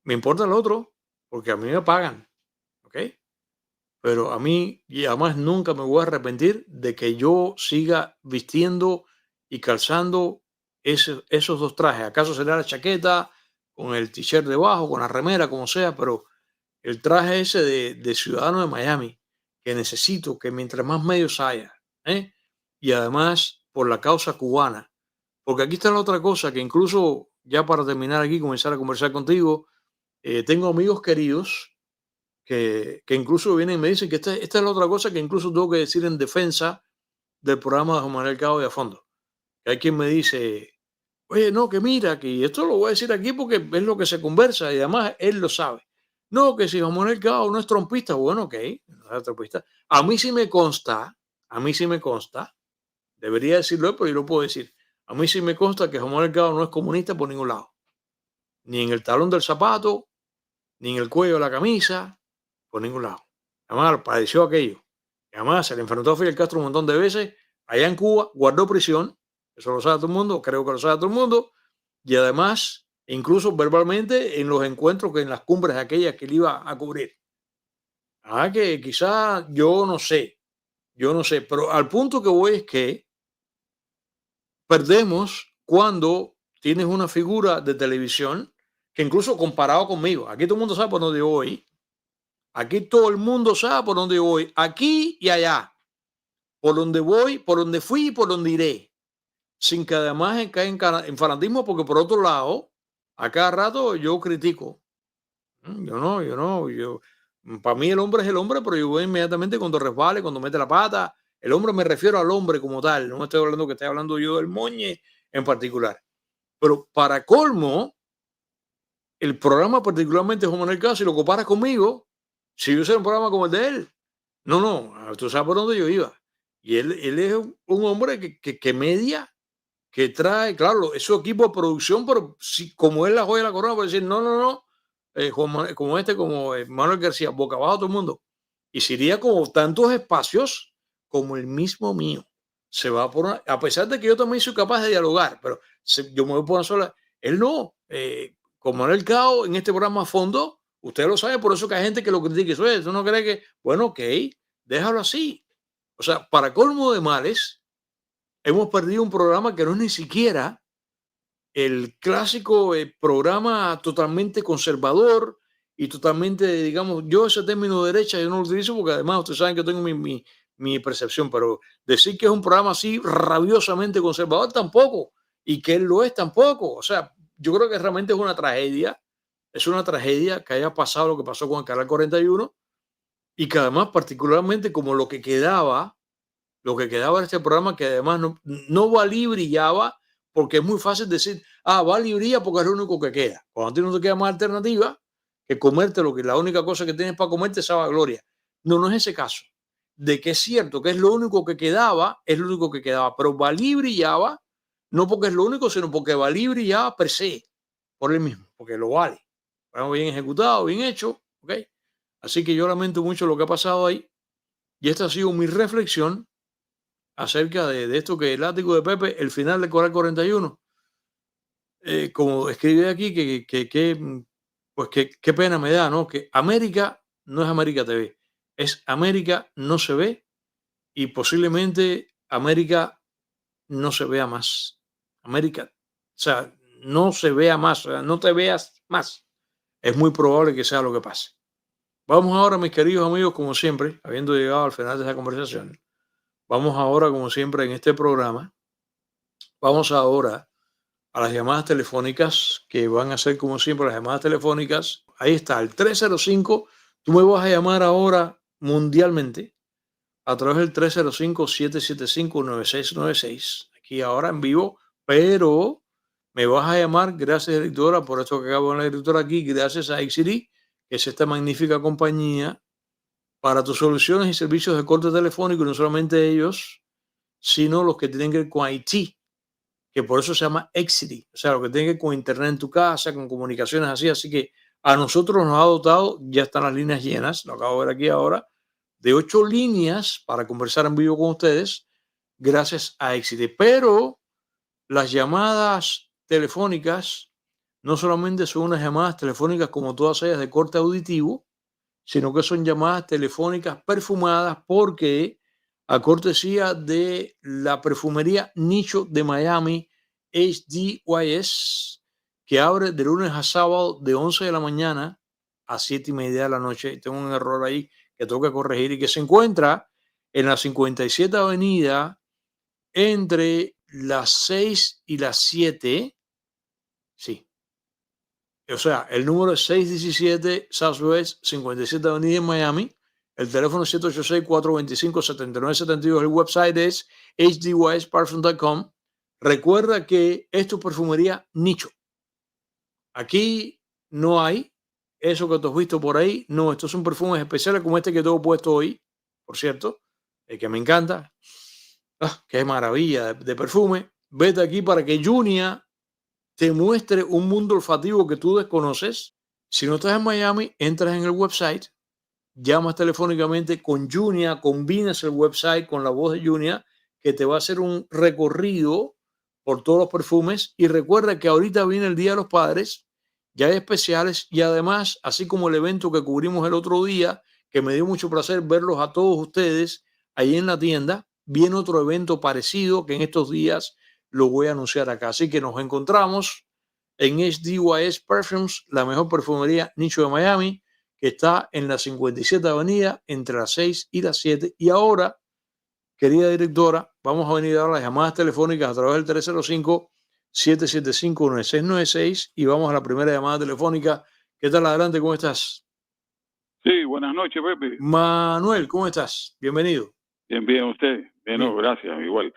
Me importa el otro, porque a mí me pagan, ¿ok? Pero a mí, y además nunca me voy a arrepentir de que yo siga vistiendo y calzando esos dos trajes. ¿Acaso será la chaqueta con el t-shirt debajo, con la remera, como sea? Pero el traje ese de ciudadano de Miami, que necesito que mientras más medios haya, ¿eh? Y además por la causa cubana, porque aquí está la otra cosa, que incluso ya para terminar aquí, comenzar a conversar contigo, tengo amigos queridos que incluso vienen y me dicen que esta es la otra cosa que incluso tengo que decir en defensa del programa de Juan Manuel Cabo de a fondo. Que hay quien me dice, oye, no, que mira, que esto lo voy a decir aquí porque es lo que se conversa y además él lo sabe. No, que si Juan Manuel Cabo no es trompista, bueno, ok, no es trompista. A mí sí me consta, debería decirlo, pero yo lo puedo decir. A mí sí me consta que Juan Manuel Cabo no es comunista por ningún lado. Ni en el talón del zapato, ni en el cuello de la camisa, por ningún lado. Además, padeció aquello. Y además, se le enfrentó a Fidel Castro un montón de veces. Allá en Cuba, guardó prisión. Eso lo sabe todo el mundo, creo que lo sabe todo el mundo. Y además, incluso verbalmente, en los encuentros, que en las cumbres aquellas que él iba a cubrir. Que quizá yo no sé, pero al punto que voy es que perdemos cuando tienes una figura de televisión que incluso comparado conmigo, aquí todo el mundo sabe por dónde yo voy. Aquí todo el mundo sabe por dónde voy, aquí y allá, por donde voy, por donde fui y por donde iré, sin que además caiga en fanatismo, porque por otro lado, a cada rato yo critico. Para mí el hombre es el hombre, pero yo voy inmediatamente cuando resbale, cuando mete la pata. El hombre me refiero al hombre como tal, no me estoy hablando que estoy hablando yo del moñe en particular. Pero para colmo, el programa particularmente Juan Manuel Castro, si lo comparas conmigo, si yo hiciera un programa como el de él, no, tú sabes por dónde yo iba. Y él es un hombre que media, que trae, claro, es su equipo de producción, pero si, como él la joya de la corona, puede decir, no, como Manuel García, boca abajo todo el mundo. Y sería como tantos espacios como el mismo mío. Se va por a pesar de que yo también soy capaz de dialogar, pero yo me voy por una sola. Él no. Con Manuel Cao en este programa a fondo, usted lo sabe, por eso que hay gente que lo critica. Oye, ¿tú no crees que? Bueno, ok, déjalo así. O sea, para colmo de males, hemos perdido un programa que no es ni siquiera el clásico programa totalmente conservador y totalmente, digamos, yo ese término derecha yo no lo utilizo porque además ustedes saben que tengo mi percepción, pero decir que es un programa así rabiosamente conservador tampoco, y que él lo es tampoco. O sea, yo creo que realmente es una tragedia que haya pasado lo que pasó con el Canal 41 y que además particularmente como lo que quedaba de este programa, que además no valía y brillaba, porque es muy fácil decir, vale y brilla porque es lo único que queda. Cuando a ti no te queda más alternativa que comerte lo que la única cosa que tienes para comerte es gloria. No es ese caso. De que es cierto que es lo único que quedaba, es lo único que quedaba, pero valía y brillaba, no porque es lo único, sino porque valía y brillaba per se, por él mismo, porque lo vale. Bueno, bien ejecutado, bien hecho, ¿ok? Así que yo lamento mucho lo que ha pasado ahí, y esta ha sido mi reflexión acerca de esto que el látigo de Pepe, el final del Coral 41, como escribe aquí, pues qué pena me da, ¿no? Que América no es América TV, es América no se ve y posiblemente América no se vea más. América, o sea, no se vea más, o sea, no te veas más. Es muy probable que sea lo que pase. Vamos ahora, mis queridos amigos, como siempre, habiendo llegado al final de esta conversación, vamos ahora, como siempre, en este programa. Vamos ahora a las llamadas telefónicas, que van a ser como siempre las llamadas telefónicas. Ahí está, el 305. Tú me vas a llamar ahora mundialmente a través del 305-775-9696. Aquí ahora en vivo, pero me vas a llamar, gracias, editora, por esto que acabo de la editora aquí, gracias a XCD, que es esta magnífica compañía para tus soluciones y servicios de corte telefónico, y no solamente ellos, sino los que tienen que ver con IT, que por eso se llama Exity, o sea, lo que tiene que ver con internet en tu casa, con comunicaciones así. Así que a nosotros nos ha dotado, ya están las líneas llenas, lo acabo de ver aquí ahora, de 8 líneas para conversar en vivo con ustedes, gracias a Exity. Pero las llamadas telefónicas no solamente son unas llamadas telefónicas como todas ellas de corte auditivo, sino que son llamadas telefónicas perfumadas, porque a cortesía de la perfumería Nicho de Miami, HDYS, que abre de lunes a sábado de 11 de la mañana a 7:30 de la noche. Y tengo un error ahí que tengo que corregir, y que se encuentra en la 57 Avenida entre las 6 y las 7. Sí. O sea, el número es 617 Southwest 57 Avenida en Miami. El teléfono es 786-425-7972. El website es hdysparfum.com. Recuerda que esto es perfumería Nicho. Aquí no hay eso que tú has visto por ahí. No, estos son perfumes especiales como este que tengo puesto hoy, por cierto, el que me encanta. Qué maravilla de perfume. Vete aquí para que Junia te muestre un mundo olfativo que tú desconoces. Si no estás en Miami, entras en el website, llamas telefónicamente con Junia, combinas el website con la voz de Junia, que te va a hacer un recorrido por todos los perfumes. Y recuerda que ahorita viene el Día de los Padres, ya hay especiales, y además, así como el evento que cubrimos el otro día, que me dio mucho placer verlos a todos ustedes ahí en la tienda, viene otro evento parecido que en estos días lo voy a anunciar acá. Así que nos encontramos en HDYS Perfumes, la mejor perfumería Nicho de Miami, que está en la 57 Avenida entre las 6 y las 7. Y ahora, querida directora, vamos a venir a dar las llamadas telefónicas a través del 305-775-9696, y vamos a la primera llamada telefónica. ¿Qué tal? Adelante, ¿cómo estás? Sí, buenas noches, Pepe. Manuel, ¿cómo estás? Bienvenido. Bien, usted. Bien. Gracias, igual.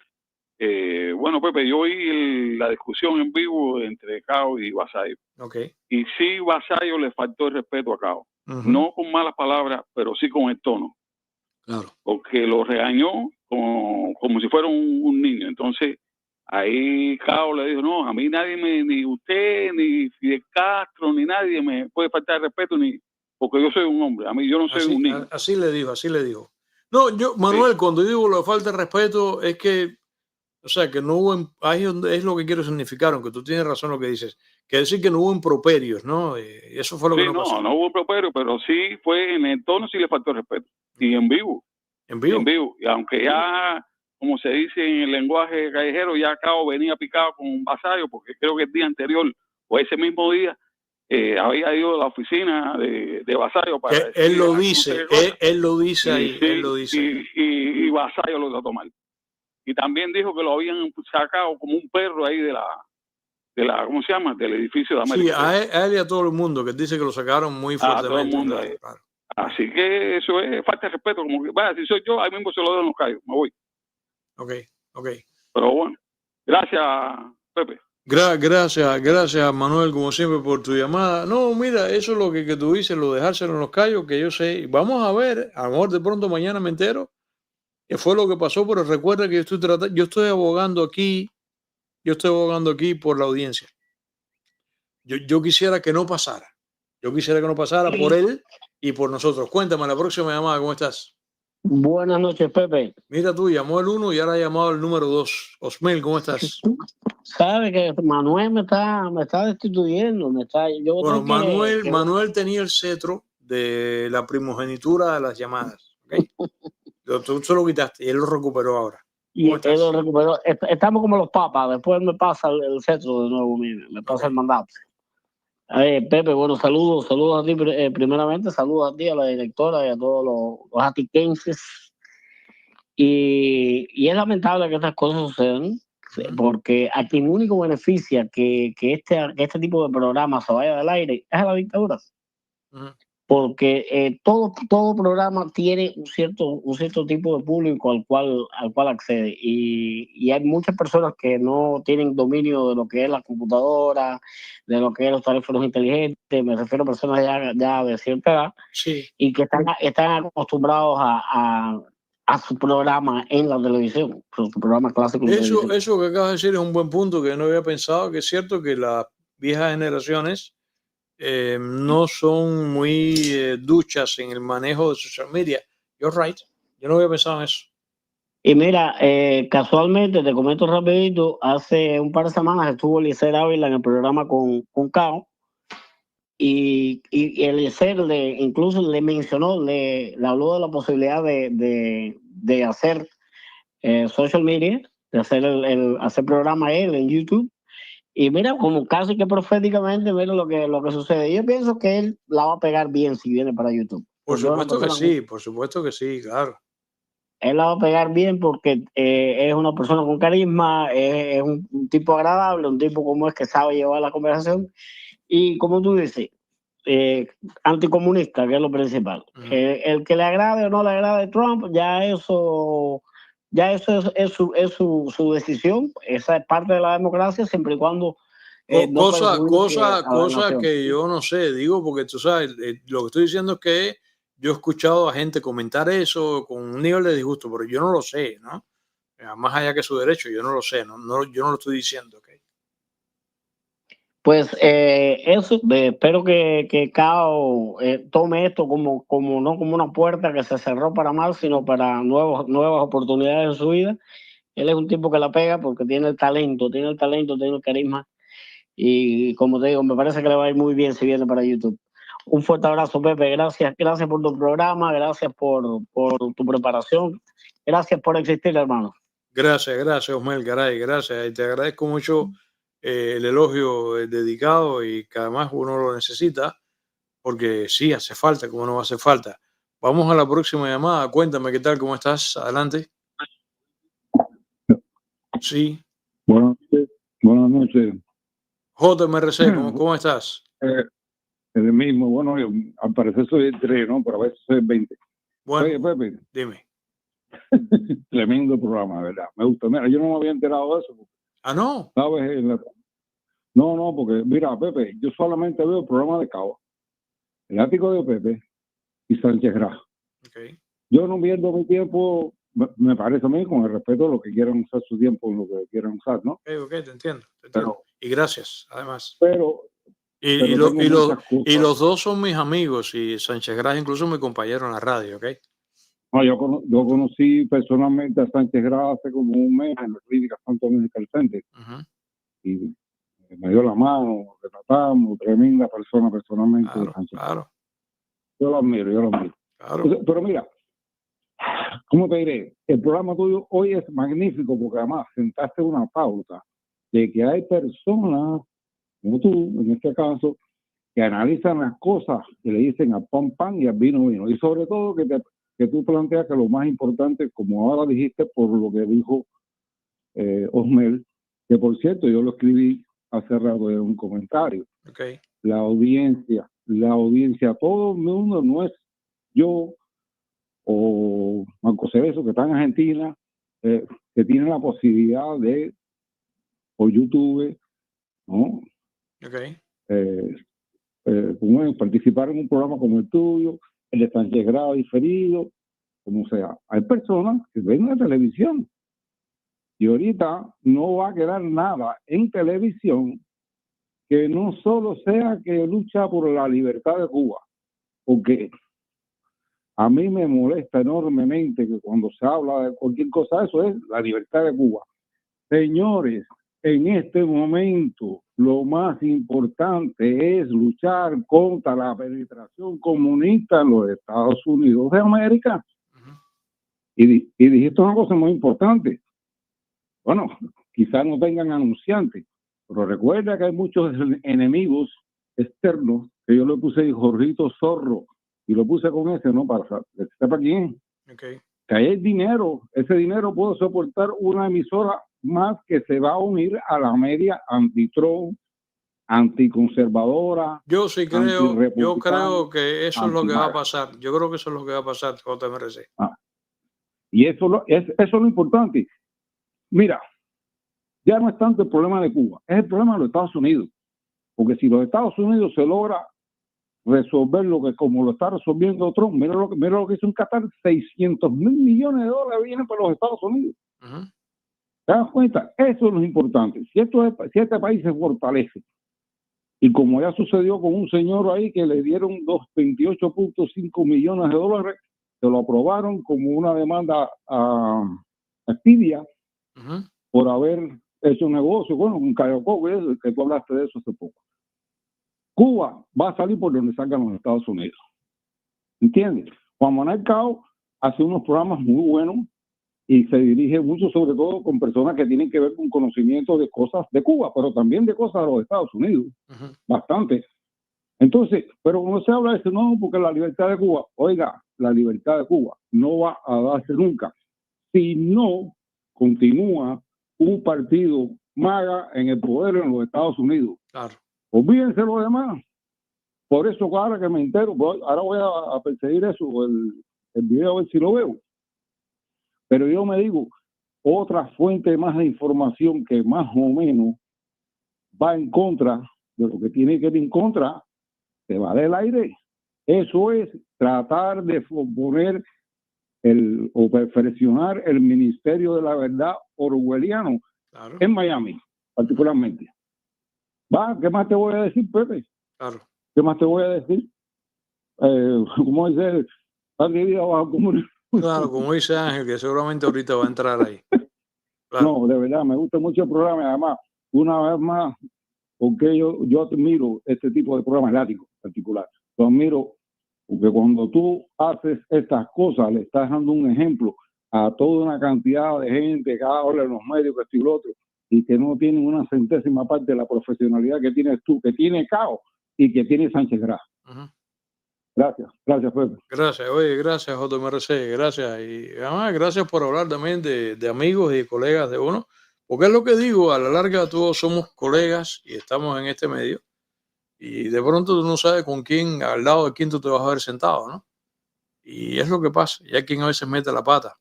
Bueno, Pepe, yo oí la discusión en vivo entre Cao y Vasallo. Okay. Y sí, Vasallo le faltó el respeto a Cao. No con malas palabras, pero sí con el tono. Claro. Porque lo regañó como si fuera un niño. Entonces, ahí Cao le dijo, no, a mí nadie ni usted, ni Fidel Castro, ni nadie me puede faltar el respeto, porque yo soy un hombre. A mí yo no soy un niño. Así le dijo. No, Manuel, sí. Cuando digo lo de falta de respeto, es que, o sea, que no hubo, ahí es lo que quiero significar, aunque tú tienes razón en lo que dices, que decir que no hubo improperios, ¿no? Eso fue lo que no pasó. No hubo improperios, pero sí fue en el tono, sí le faltó respeto. Y en vivo. ¿En vivo? Y aunque ya, como se dice en el lenguaje callejero, ya Cao venía picado con Vasallo, porque creo que el día anterior, o ese mismo día, había ido a la oficina de Vasallo para decir, él lo dice ahí. Y Vasallo lo trató mal. Y también dijo que lo habían sacado como un perro ahí de la ¿cómo se llama? Del edificio de América. Sí, a él y a todo el mundo, que dice que lo sacaron muy fuertemente. A todo el mundo. Claro. Así que eso es falta de respeto. Como que, vaya, si soy yo, ahí mismo se lo doy en los callos, me voy. Ok. Pero bueno, gracias, Pepe. Gracias, Manuel, como siempre, por tu llamada. No, mira, eso es lo que tú dices, lo dejárselo en los callos, que yo sé. Vamos a ver, a lo mejor de pronto mañana me entero qué fue lo que pasó, pero recuerda que yo estoy abogando aquí por la audiencia. Yo quisiera que no pasara. Por él y por nosotros. Cuéntame, la próxima llamada, ¿cómo estás? Buenas noches, Pepe. Mira tú, llamó el 1 y ahora ha llamado el número 2. Osmel, ¿cómo estás? Sabe que Manuel me está destituyendo. Manuel tenía el cetro de la primogenitura de las llamadas. ¿Okay? Tú se lo quitaste y él lo recuperó ahora. Y él lo recuperó. Estamos como los papas. Después me pasa el cetro de nuevo, me pasa el mandato. Pepe, bueno, saludos a ti primeramente, saludos a ti, a la directora y a todos los atiquenses. Y es lamentable que estas cosas sucedan, porque a quien único beneficia que este tipo de programas se vaya del aire es a la dictadura. porque todo programa tiene un cierto tipo de público al cual accede, y hay muchas personas que no tienen dominio de lo que es la computadora, de lo que es los teléfonos inteligentes. Me refiero a personas ya de cierta edad, Sí. y que están acostumbrados a su programa en la televisión, su programa clásico en televisión. Eso que acabas de decir es un buen punto que no había pensado, que es cierto que las viejas generaciones no son muy duchas en el manejo de social media. You're right. Yo no había pensado en eso. Y mira, casualmente, te comento rapidito, hace un par de semanas estuvo Eliezer Ávila en el programa con Cao, y Eliezer incluso le mencionó, le habló de la posibilidad de hacer social media, de hacer programa él en YouTube. Y mira, como casi que proféticamente, mira lo que sucede. Yo pienso que él la va a pegar bien si viene para YouTube. Por supuesto que sí, claro. Él la va a pegar bien porque es una persona con carisma, es un tipo agradable, un tipo como es que sabe llevar la conversación. Y como tú dices, anticomunista, que es lo principal. El que le agrade o no le agrade Trump, ya eso es su decisión. Esa es parte de la democracia, siempre y cuando no cosa que yo no sé, digo, porque tú sabes, lo que estoy diciendo es que yo he escuchado a gente comentar eso con un nivel de disgusto, pero yo no lo sé, ¿no? Más allá que su derecho, yo no lo sé, yo no lo estoy diciendo, ¿ok? Pues eso, espero que Cao tome esto no como una puerta que se cerró para mal, sino para nuevas oportunidades en su vida. Él es un tipo que la pega porque tiene el talento, tiene el carisma, y como te digo, me parece que le va a ir muy bien si viene para YouTube. Un fuerte abrazo, Pepe. Gracias por tu programa, gracias por tu preparación, gracias por existir, hermano. Gracias, Osmel Garay, gracias. Y te agradezco mucho el elogio dedicado, y que además uno lo necesita, porque sí, hace falta, como no va a hacer falta. Vamos a la próxima llamada. Cuéntame qué tal, cómo estás. Adelante. Sí. Buenas noches. JMRC, ¿cómo estás? El mismo, bueno, yo, al parecer soy el 3, ¿no? Pero a veces soy el 20. Bueno, oye, Pepe. Dime. Tremendo programa, ¿verdad? Me gusta. Mira, yo no me había enterado de eso. ¿Ah, no? ¿Sabes? No, porque, mira, Pepe, yo solamente veo el programa de Cabo, el ático de Pepe y Sánchez Gras. Okay. Yo no pierdo mi tiempo, me parece a mí, con el respeto de lo que quieran usar su tiempo en lo que quieran usar, ¿no? Ok, te entiendo. Pero, y gracias, además. Y los dos son mis amigos, y Sánchez Gras incluso mi compañero en la radio, ¿ok? No, yo conocí personalmente a Sánchez Gras hace como un mes en la clínica Santo Medical Center. Y me dio la mano, retratamos, tremenda persona personalmente. Claro. Yo lo admiro. Claro. Pero mira, ¿cómo te diré? El programa tuyo hoy es magnífico porque además sentaste una pauta de que hay personas, como tú, en este caso, que analizan las cosas y le dicen al pan y al vino. Y sobre todo que tú planteas que lo más importante, como ahora dijiste, por lo que dijo Osmel, que por cierto yo lo escribí hace rato en un comentario. Okay. La audiencia, todo el mundo, no es yo o Marco Cerezo, que está en Argentina, que tiene la posibilidad de, por YouTube, ¿no? Okay. Participar en un programa como el tuyo, el de Sánchez Gras diferido, como sea. Hay personas que ven la televisión y ahorita no va a quedar nada en televisión que no solo sea que lucha por la libertad de Cuba, porque a mí me molesta enormemente que cuando se habla de cualquier cosa, eso es la libertad de Cuba. Señores, en este momento lo más importante es luchar contra la penetración comunista en los Estados Unidos de América. Y dijiste una cosa muy importante. Bueno, quizás no tengan anunciantes, pero recuerda que hay muchos enemigos externos, que yo le puse Jorrito Zorro, y lo puse con ese, ¿no? Para que sepa quién. Okay. Que hay dinero, ese dinero puede soportar una emisora más que se va a unir a la media anti-Trump, anticonservadora, Yo sí creo, yo antirrepublicana, creo que eso es lo que va a antimaga. pasar. Yo creo que eso es lo que va a pasar, JMRC. Y eso es lo importante. Mira, ya no es tanto el problema de Cuba, es el problema de los Estados Unidos. Porque si los Estados Unidos se logra resolver lo que como lo está resolviendo Trump, mira lo que hizo en Qatar, 600 mil millones de dólares vienen para los Estados Unidos. ¿Te das cuenta? Eso es lo importante. Si este país se fortalece, y como ya sucedió con un señor ahí que le dieron 28.5 millones de dólares, se lo aprobaron como una demanda a Expedia por haber hecho un negocio, bueno, un Cayo Coco, que tú hablaste de eso hace poco. Cuba va a salir por donde salgan los Estados Unidos. ¿Entiendes? Juan Manuel Cao hace unos programas muy buenos y se dirige mucho, sobre todo, con personas que tienen que ver con conocimiento de cosas de Cuba, pero también de cosas de los Estados Unidos. Bastante. Entonces, pero cuando se habla de eso, no, porque la libertad de Cuba, oiga, la libertad de Cuba no va a darse nunca si no continúa un partido MAGA en el poder en los Estados Unidos. Claro. Olvídense lo demás. Por eso, ahora que me entero, ahora voy a perseguir eso, el video, a ver si lo veo. Pero yo me digo, otra fuente más de información que más o menos va en contra de lo que tiene que ir en contra, se va del aire. Eso es tratar de poner o perfeccionar el Ministerio de la Verdad orwelliano en Miami, particularmente. ¿Qué más te voy a decir, Pepe? Claro. ¿Qué más te voy a decir? ¿Cómo dice? Claro, como dice Ángel, que seguramente ahorita va a entrar ahí. Claro. No, de verdad, me gusta mucho el programa. Además, una vez más, porque yo admiro este tipo de programas eláticos en particular. Lo admiro porque cuando tú haces estas cosas, le estás dando un ejemplo a toda una cantidad de gente que habla en los medios, que esto y lo otro, y que no tienen una centésima parte de la profesionalidad que tienes tú, que tiene Cao y que tiene Sánchez Gras. Gracias, Pepe. Gracias, oye, gracias, JMRC, gracias. Y además, gracias por hablar también de amigos y colegas de uno, porque es lo que digo, a la larga todos somos colegas y estamos en este medio, y de pronto tú no sabes con quién, al lado de quién tú te vas a ver sentado, ¿no? Y es lo que pasa, y hay quien a veces mete la pata.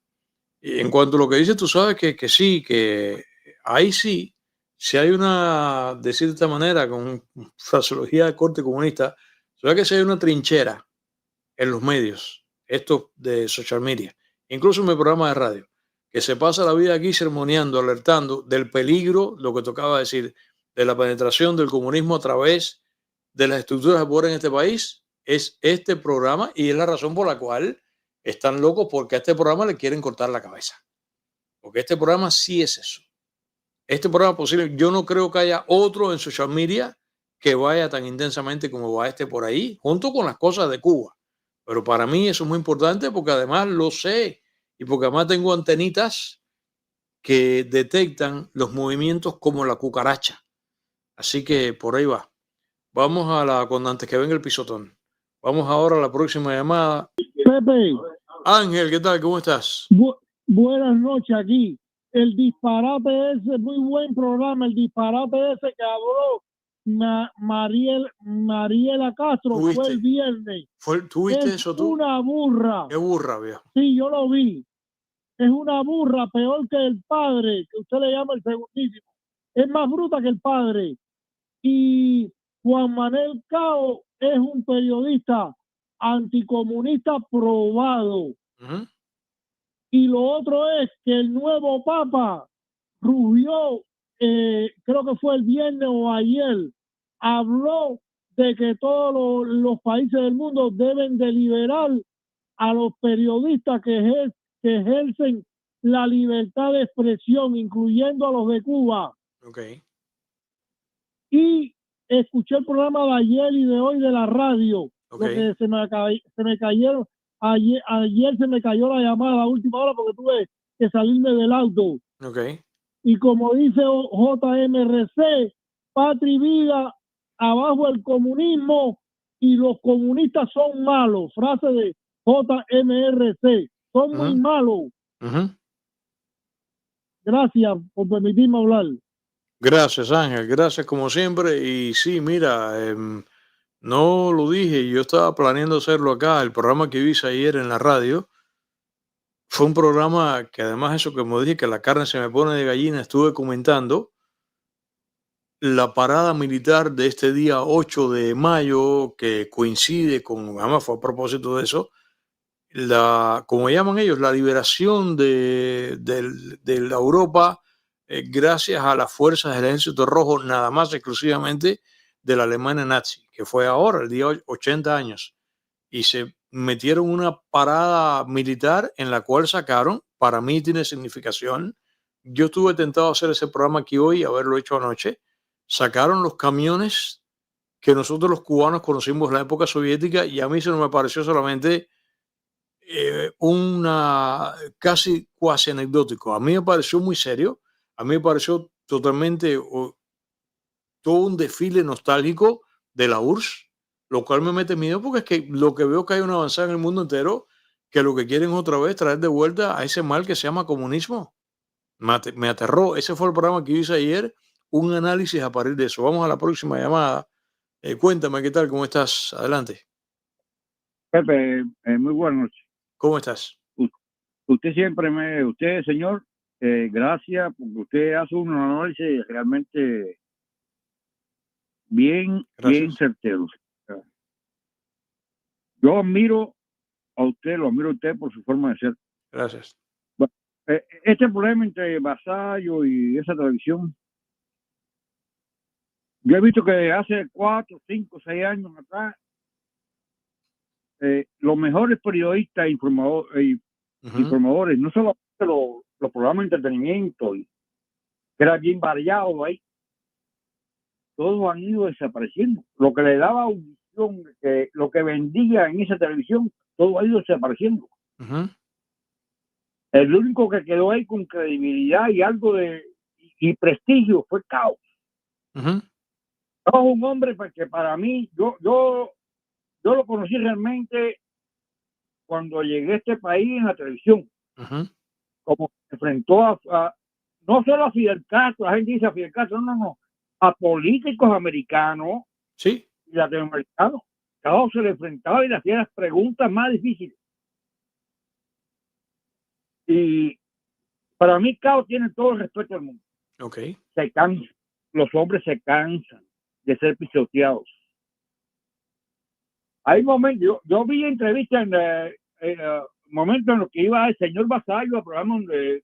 Y en cuanto a lo que dices, tú sabes que sí, que ahí sí, si hay una, decir de esta manera, con fraseología de corte comunista, sabes que si hay una trinchera en los medios, esto de social media, incluso en mi programa de radio, que se pasa la vida aquí sermoneando, alertando del peligro, lo que tocaba decir, de la penetración del comunismo a través de las estructuras de poder en este país, es este programa, y es la razón por la cual están locos, porque a este programa le quieren cortar la cabeza. Porque este programa sí es eso. Este programa posible, yo no creo que haya otro en social media que vaya tan intensamente como va este por ahí, junto con las cosas de Cuba. Pero para mí eso es muy importante porque además lo sé y porque además tengo antenitas que detectan los movimientos como la cucaracha. Así que por ahí va. Vamos antes que venga el pisotón. Vamos ahora a la próxima llamada. Pepe. Ángel, ¿qué tal? ¿Cómo estás? Buenas noches aquí. El disparate ese, muy buen programa, el disparate ese que habló Mariela Castro fue el viernes. ¿Tuviste eso tú? Una burra. ¿Qué burra, viejo? Sí, yo lo vi. Es una burra peor que el padre, que usted le llama el segundísimo. Es más bruta que el padre. Y Juan Manuel Cao es un periodista anticomunista probado. Y lo otro es que el nuevo Papa rugió, creo que fue el viernes o ayer, habló de que todos los países del mundo deben de liberar a los periodistas que ejercen la libertad de expresión, incluyendo a los de Cuba. Okay. Y escuché el programa de ayer y de hoy de la radio, okay. Lo que se me cayeron. Ayer se me cayó la llamada a última hora porque tuve que salirme del auto. Okay. Y como dice JMRC, patria y vida, abajo el comunismo y los comunistas son malos. Frase de JMRC. Son muy malos. Gracias por permitirme hablar. Gracias, Ángel. Gracias como siempre. Y sí, mira, no lo dije, yo estaba planeando hacerlo acá. El programa que hice ayer en la radio fue un programa que además eso que me dije que la carne se me pone de gallina, estuve comentando la parada militar de este día 8 de mayo que coincide con, además fue a propósito de eso, como llaman ellos, la liberación de la Europa gracias a las fuerzas del Ejército Rojo, nada más exclusivamente de la Alemania nazi, que fue ahora, el día 80 años. Y se metieron una parada militar en la cual sacaron, para mí tiene significación, yo estuve tentado a hacer ese programa aquí hoy, haberlo hecho anoche, sacaron los camiones que nosotros los cubanos conocimos en la época soviética y a mí eso no me pareció solamente una cuasi anecdótico. A mí me pareció muy serio, a mí me pareció totalmente todo un desfile nostálgico de la URSS, lo cual me mete miedo porque es que lo que veo que hay una avanzada en el mundo entero que lo que quieren otra vez traer de vuelta a ese mal que se llama comunismo. Me aterró. Ese fue el programa que hice ayer, un análisis a partir de eso. Vamos a la próxima llamada. Cuéntame qué tal, cómo estás. Adelante. Pepe, muy buenas noches. ¿Cómo estás? Usted siempre usted, señor, gracias, porque usted hace un análisis realmente bien certero. Yo admiro a usted, lo admiro a usted por su forma de ser. Gracias. Bueno, este problema entre Vasallo y esa televisión, yo he visto que hace 4, 5, 6 años atrás, los mejores periodistas e informadores, no solo los programas de entretenimiento, que era bien variado ahí, todos han ido desapareciendo. Lo que le daba audición, lo que vendía en esa televisión, todo ha ido desapareciendo. El único que quedó ahí con credibilidad y algo y prestigio fue Caos. Caos es un hombre que para mí, yo lo conocí realmente cuando llegué a este país en la televisión. Como se enfrentó no solo a Fidel Castro, la gente dice a Fidel Castro, no, a políticos americanos y latinoamericanos. Caos se le enfrentaba y le hacía las preguntas más difíciles. Y para mí Caos tiene todo el respeto del mundo. Se cansa, los hombres se cansan de ser pisoteados. Hay momentos, yo vi entrevistas en momentos en los que iba el señor Vasallo a programas de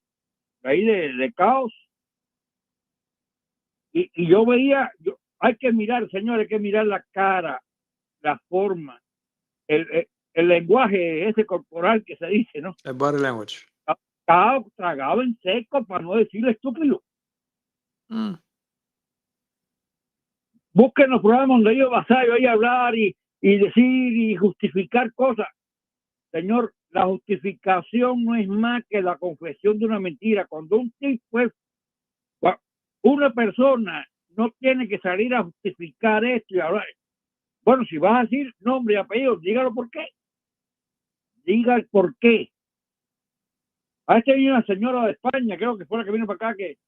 Caos, y yo veía, hay que mirar, señor, hay que mirar la cara, la forma, el lenguaje ese corporal que se dice, ¿no? El body language. Caos tragado en seco, para no decirle estúpido. Busquen los programas donde ellos Vasallo ahí hablar y decir y justificar cosas. Señor, la justificación no es más que la confesión de una mentira. Cuando un tipo una persona no tiene que salir a justificar esto y hablar. Bueno, si vas a decir nombre y apellido, dígalo por qué. Diga el por qué. A este vino una señora de España, creo que fue la que vino para acá, que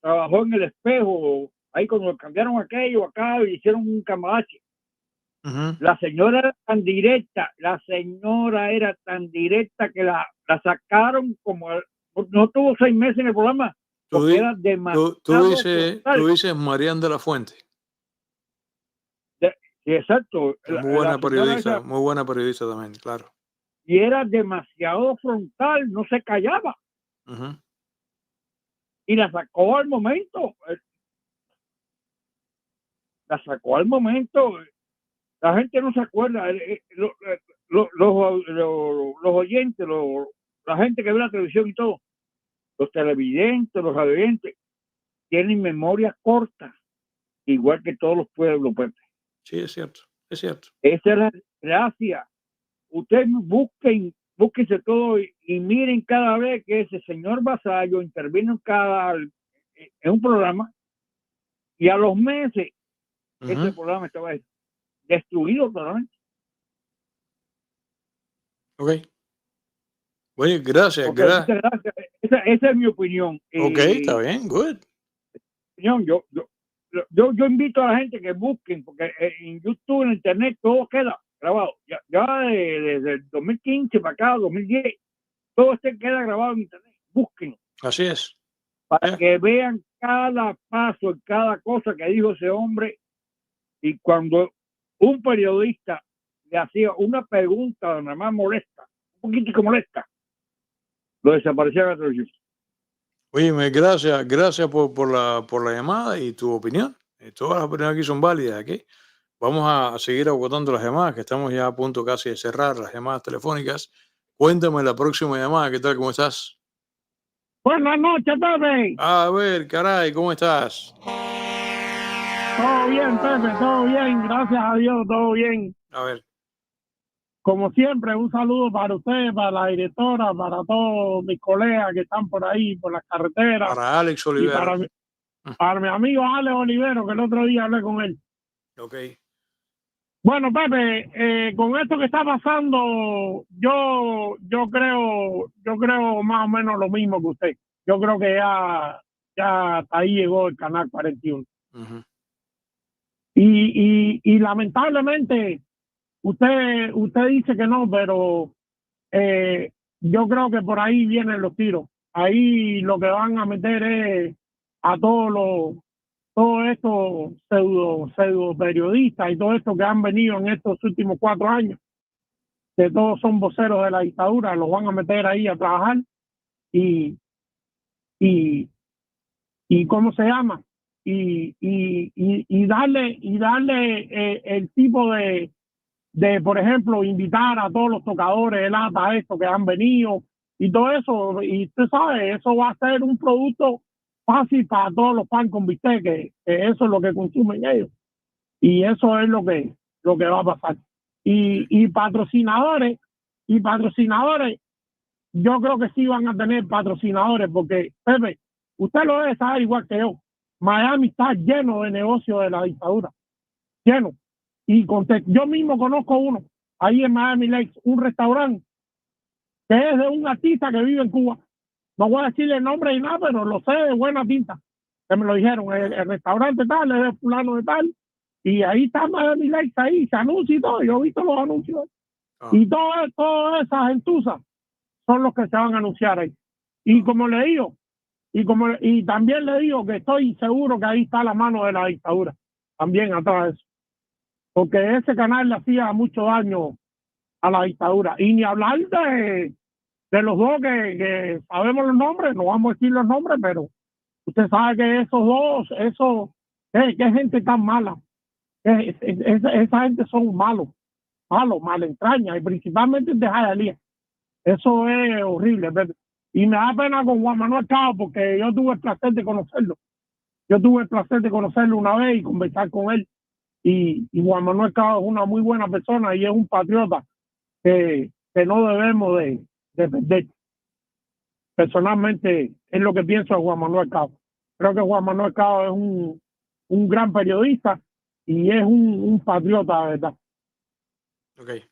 trabajó en El Espejo, ahí cuando cambiaron aquello acá y hicieron un cambalache. La señora era tan directa, que la sacaron como, no tuvo 6 meses en el programa, porque era demasiado. Tú dices Marian de la Fuente. Sí, exacto. Muy buena periodista, muy buena periodista también, claro. Y era demasiado frontal, no se callaba. Y la sacó al momento. La gente no se acuerda. Los oyentes, la gente que ve la televisión y todo, los televidentes, los radiovidentes, tienen memoria corta, igual que todos los pueblos. Sí, es cierto. Esa es la gracia. Ustedes búsquense todo y miren cada vez que ese señor Vasallo intervino en un programa, y a los meses ese programa estaba destruido totalmente. Oye, gracias. Esa es mi opinión. Está bien, good. opinión, yo invito a la gente que busquen, porque en YouTube, en Internet, todo queda grabado. Ya desde el 2015 para acá, 2010, todo queda grabado en Internet. Busquen. Así es. Para que vean cada paso, cada cosa que dijo ese hombre. Y cuando un periodista le hacía una pregunta nada más molesta, un poquitico molesta, lo desaparecía de la televisión. Oye, gracias por la llamada y tu opinión. Todas las opiniones aquí son válidas. Aquí vamos a seguir agotando las llamadas, que estamos ya a punto casi de cerrar las llamadas telefónicas. Cuéntame la próxima llamada. ¿Qué tal? ¿Cómo estás? Buenas noches, Pepe. A ver, caray, ¿cómo estás? Todo bien, Pepe, todo bien. Gracias a Dios, todo bien. A ver. Como siempre, un saludo para usted, para la directora, para todos mis colegas que están por ahí, por las carreteras. Para Alex Y Olivero. para mi amigo Alex Olivero, que el otro día hablé con él. Ok. Bueno, Pepe, con esto que está pasando, yo creo más o menos lo mismo que usted. Yo creo que ya hasta ahí llegó el Canal 41. Uh-huh. Y lamentablemente, usted dice que no, pero yo creo que por ahí vienen los tiros. Ahí lo que van a meter es a todos estos pseudo periodistas y todo esto que han venido en estos últimos 4 años, que todos son voceros de la dictadura, los van a meter ahí a trabajar y ¿cómo se llama? Y darle el tipo de, por ejemplo, invitar a todos los tocadores de lata, estos que han venido y todo eso. Y tú sabes, eso va a ser un producto fácil para todos los pan con bistec, que eso es lo que consumen ellos. Y eso es lo que va a pasar. Y patrocinadores, yo creo que sí van a tener patrocinadores, porque, Pepe, usted lo debe saber igual que yo. Miami está lleno de negocios de la dictadura. Lleno. Y yo mismo conozco uno, ahí en Miami Lakes, un restaurante que es de un artista que vive en Cuba. No voy a decirle el nombre ni nada, pero lo sé de buena tinta. Que me lo dijeron, el restaurante tal, es de fulano de tal. Y ahí está Miami Lakes, ahí se anuncia y todo. Yo he visto los anuncios. Y todas esas gentuzas son los que se van a anunciar ahí. Y como le digo, y también le digo que estoy seguro que ahí está la mano de la dictadura, también atrás de eso. Porque ese canal le hacía mucho daño a la dictadura. Y ni hablar de los dos que sabemos los nombres, no vamos a decir los nombres, pero usted sabe que esos dos, qué gente tan mala. Esa gente son malos, mal entraña, y principalmente de Jayalía. Eso es horrible, ¿verdad? Y me da pena con Juan Manuel Cao, porque yo tuve el placer de conocerlo. Una vez y conversar con él. Y Juan Manuel Cao es una muy buena persona y es un patriota que no debemos de perder. Personalmente es lo que pienso de Juan Manuel Cao. Creo que Juan Manuel Cao es un gran periodista y es un patriota, de verdad. Okay.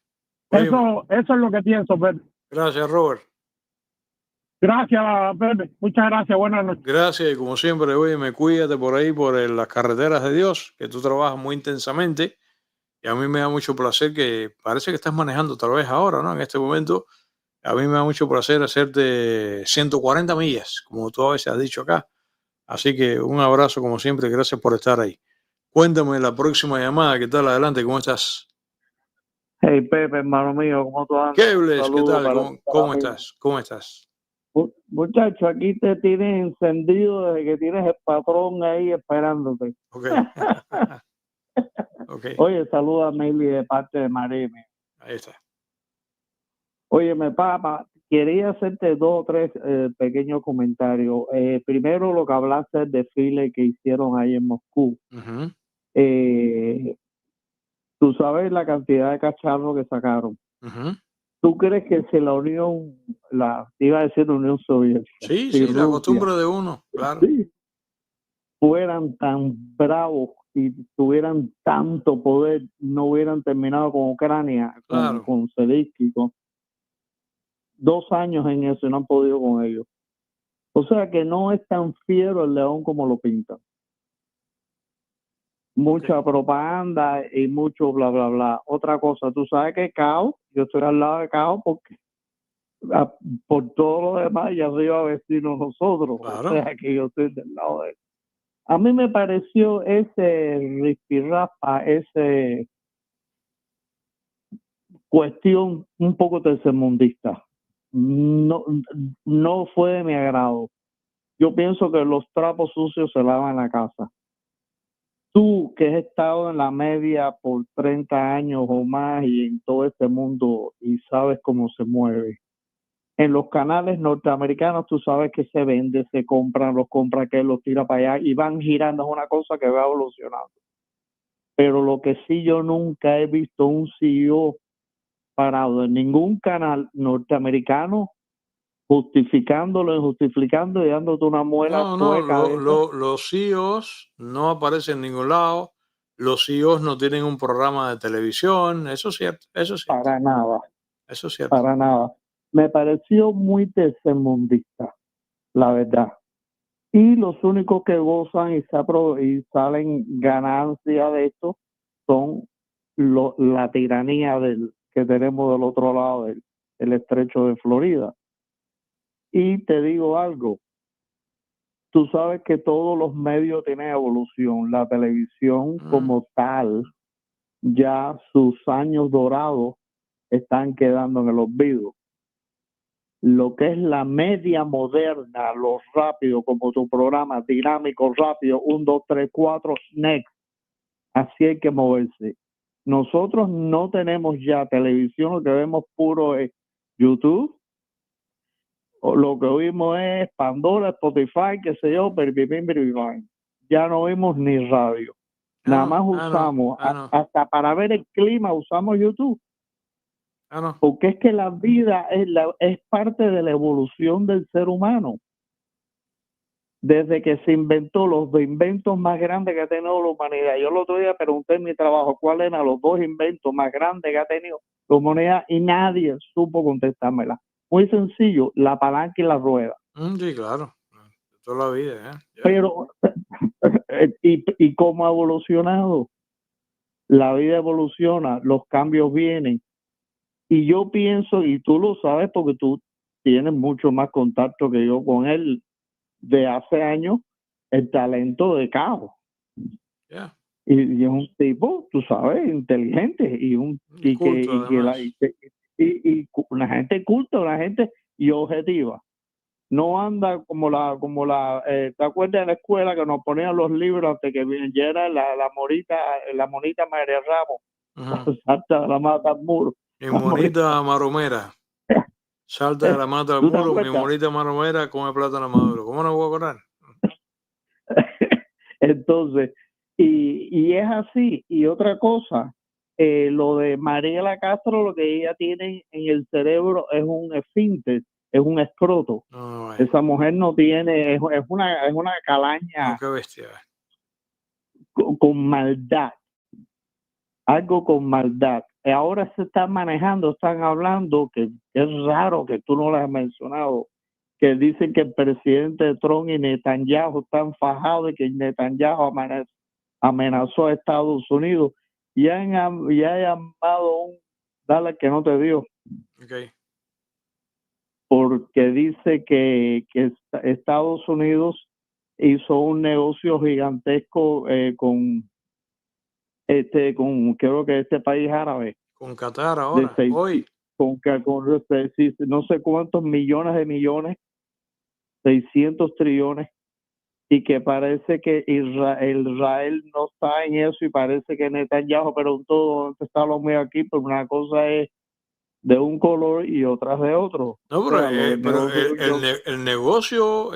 Eso es lo que pienso, Pepe. Gracias, Robert. Gracias, Pepe. Muchas gracias. Buenas noches. Gracias, y como siempre, oye, me cuídate por ahí, por las carreteras de Dios, que tú trabajas muy intensamente. Y a mí me da mucho placer que parece que estás manejando tal vez ahora, ¿no? En este momento, a mí me da mucho placer hacerte 140 millas, como tú a veces has dicho acá. Así que un abrazo, como siempre, gracias por estar ahí. Cuéntame la próxima llamada, ¿qué tal? Adelante, ¿cómo estás? Hey Pepe, hermano mío, ¿cómo tú andas? ¿Qué Bless? ¿Qué tal? ¿Cómo mí. estás? ¿Cómo estás? Muchacho, aquí te tienes encendido desde que tienes el patrón ahí esperándote. Ok. Okay. Oye, saluda a Meli de parte de María. Ahí está. Óyeme, papá, quería hacerte 2 o 3 pequeños comentarios. Primero, lo que hablaste del desfile que hicieron ahí en Moscú. Uh-huh. Tú sabes la cantidad de cacharros que sacaron. Uh-huh. ¿Tú crees que si la Unión, iba a decir la Unión Soviética? Sí, si sí, Rusia, la costumbre de uno, claro. Sí, fueran tan bravos y tuvieran tanto poder, no hubieran terminado con Ucrania, Claro. con Zelensky, con 2 años en eso y no han podido con ellos. O sea que no es tan fiero el león como lo pintan. mucha propaganda y mucho bla, bla, bla. Otra cosa, tú sabes que Cao, yo estoy al lado de Cao porque por todo lo demás ya arriba vecinos nosotros, Claro. o sea que yo estoy del lado de él. A mí me pareció ese rispirrapa, ese cuestión un poco tercermundista. No fue de mi agrado. Yo pienso que los trapos sucios se lavan en la casa. Tú que has estado en la media por 30 años o más y en todo este mundo y sabes cómo se mueve. En los canales norteamericanos tú sabes que se vende, se compran, los compra aquel, los tira para allá y van girando. Es una cosa que va evolucionando. Pero lo que sí yo nunca he visto un CEO parado en ningún canal norteamericano justificándolo, injustificando y dándote una muela No, chueca de eso. los CEOs no aparecen en ningún lado. Los CEOs no tienen un programa de televisión. Eso es cierto, eso es cierto, Para nada, eso es cierto. para nada. Me pareció muy tercermundista, la verdad. Y los únicos que gozan y salen ganancia de esto son la tiranía que tenemos del otro lado del estrecho de Florida. Y te digo algo, tú sabes que todos los medios tienen evolución. La televisión como tal, ya sus años dorados están quedando en el olvido. Lo que es la media moderna, lo rápido, como tu programa, dinámico, rápido, 1, 2, 3, 4, next. Así hay que moverse. Nosotros no tenemos ya televisión, lo que vemos puro es YouTube, o lo que oímos es Pandora, Spotify, qué sé yo, ya no oímos ni radio. Nada más usamos, hasta para ver el clima usamos YouTube. Porque es que la vida es parte de la evolución del ser humano. Desde que se inventó los dos inventos más grandes que ha tenido la humanidad. Yo el otro día pregunté en mi trabajo cuáles eran los dos inventos más grandes que ha tenido la humanidad y nadie supo contestármela. Muy sencillo, la palanca y la rueda. Sí, claro. Toda la vida, ¿eh? Pero, ¿y cómo ha evolucionado? La vida evoluciona, los cambios vienen. Y yo pienso, y tú lo sabes porque tú tienes mucho más contacto que yo con él de hace años, el talento de Cao. Yeah. Y es un tipo, tú sabes, inteligente y una gente culta, una gente y objetiva. No anda como ¿te acuerdas de la escuela que nos ponían los libros antes que viniera la monita María Ramos? Salta de la mata al muro. Mi monita maromera. Salta de la mata al muro, mi monita maromera come plátano maduro. ¿Cómo no voy a acordar? Entonces, y es así. Y otra cosa, lo de Mariela Castro, lo que ella tiene en el cerebro es un esfínter, es un escroto. Esa mujer no tiene, es una calaña. No, qué bestia. Con maldad. Algo con maldad. Ahora se están manejando, están hablando, que es raro que tú no lo has mencionado, que dicen que el presidente Trump y Netanyahu están fajados y que Netanyahu amenazó a Estados Unidos y ha llamado un dale que no te dio. Okay. Porque dice que Estados Unidos hizo un negocio gigantesco con creo que este país árabe. Con Qatar ahora, hoy. Con no sé cuántos millones de millones, 600 trillones, y que parece que Israel no está en eso y parece que Netanyahu, pero todo está lo mío aquí, pero una cosa es de un color y otra de otro. No, pero, el negocio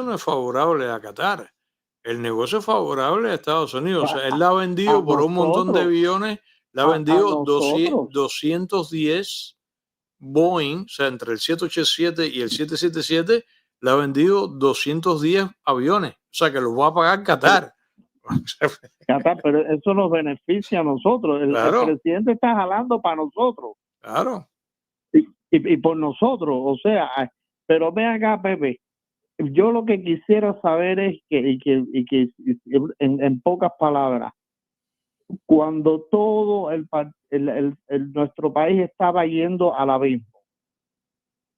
no es favorable a Qatar. El negocio es favorable a Estados Unidos. O sea, él la ha vendido por un montón de billones, la ha vendido 210 Boeing, o sea, entre el 787 y el 777, le ha vendido 210 aviones. O sea, que los va a pagar Qatar. Qatar, pero eso nos beneficia a nosotros. El presidente está jalando para nosotros. Claro. Y por nosotros, o sea, pero ve acá, Pepe, yo lo que quisiera saber es que en pocas palabras, cuando todo nuestro país estaba yendo al abismo,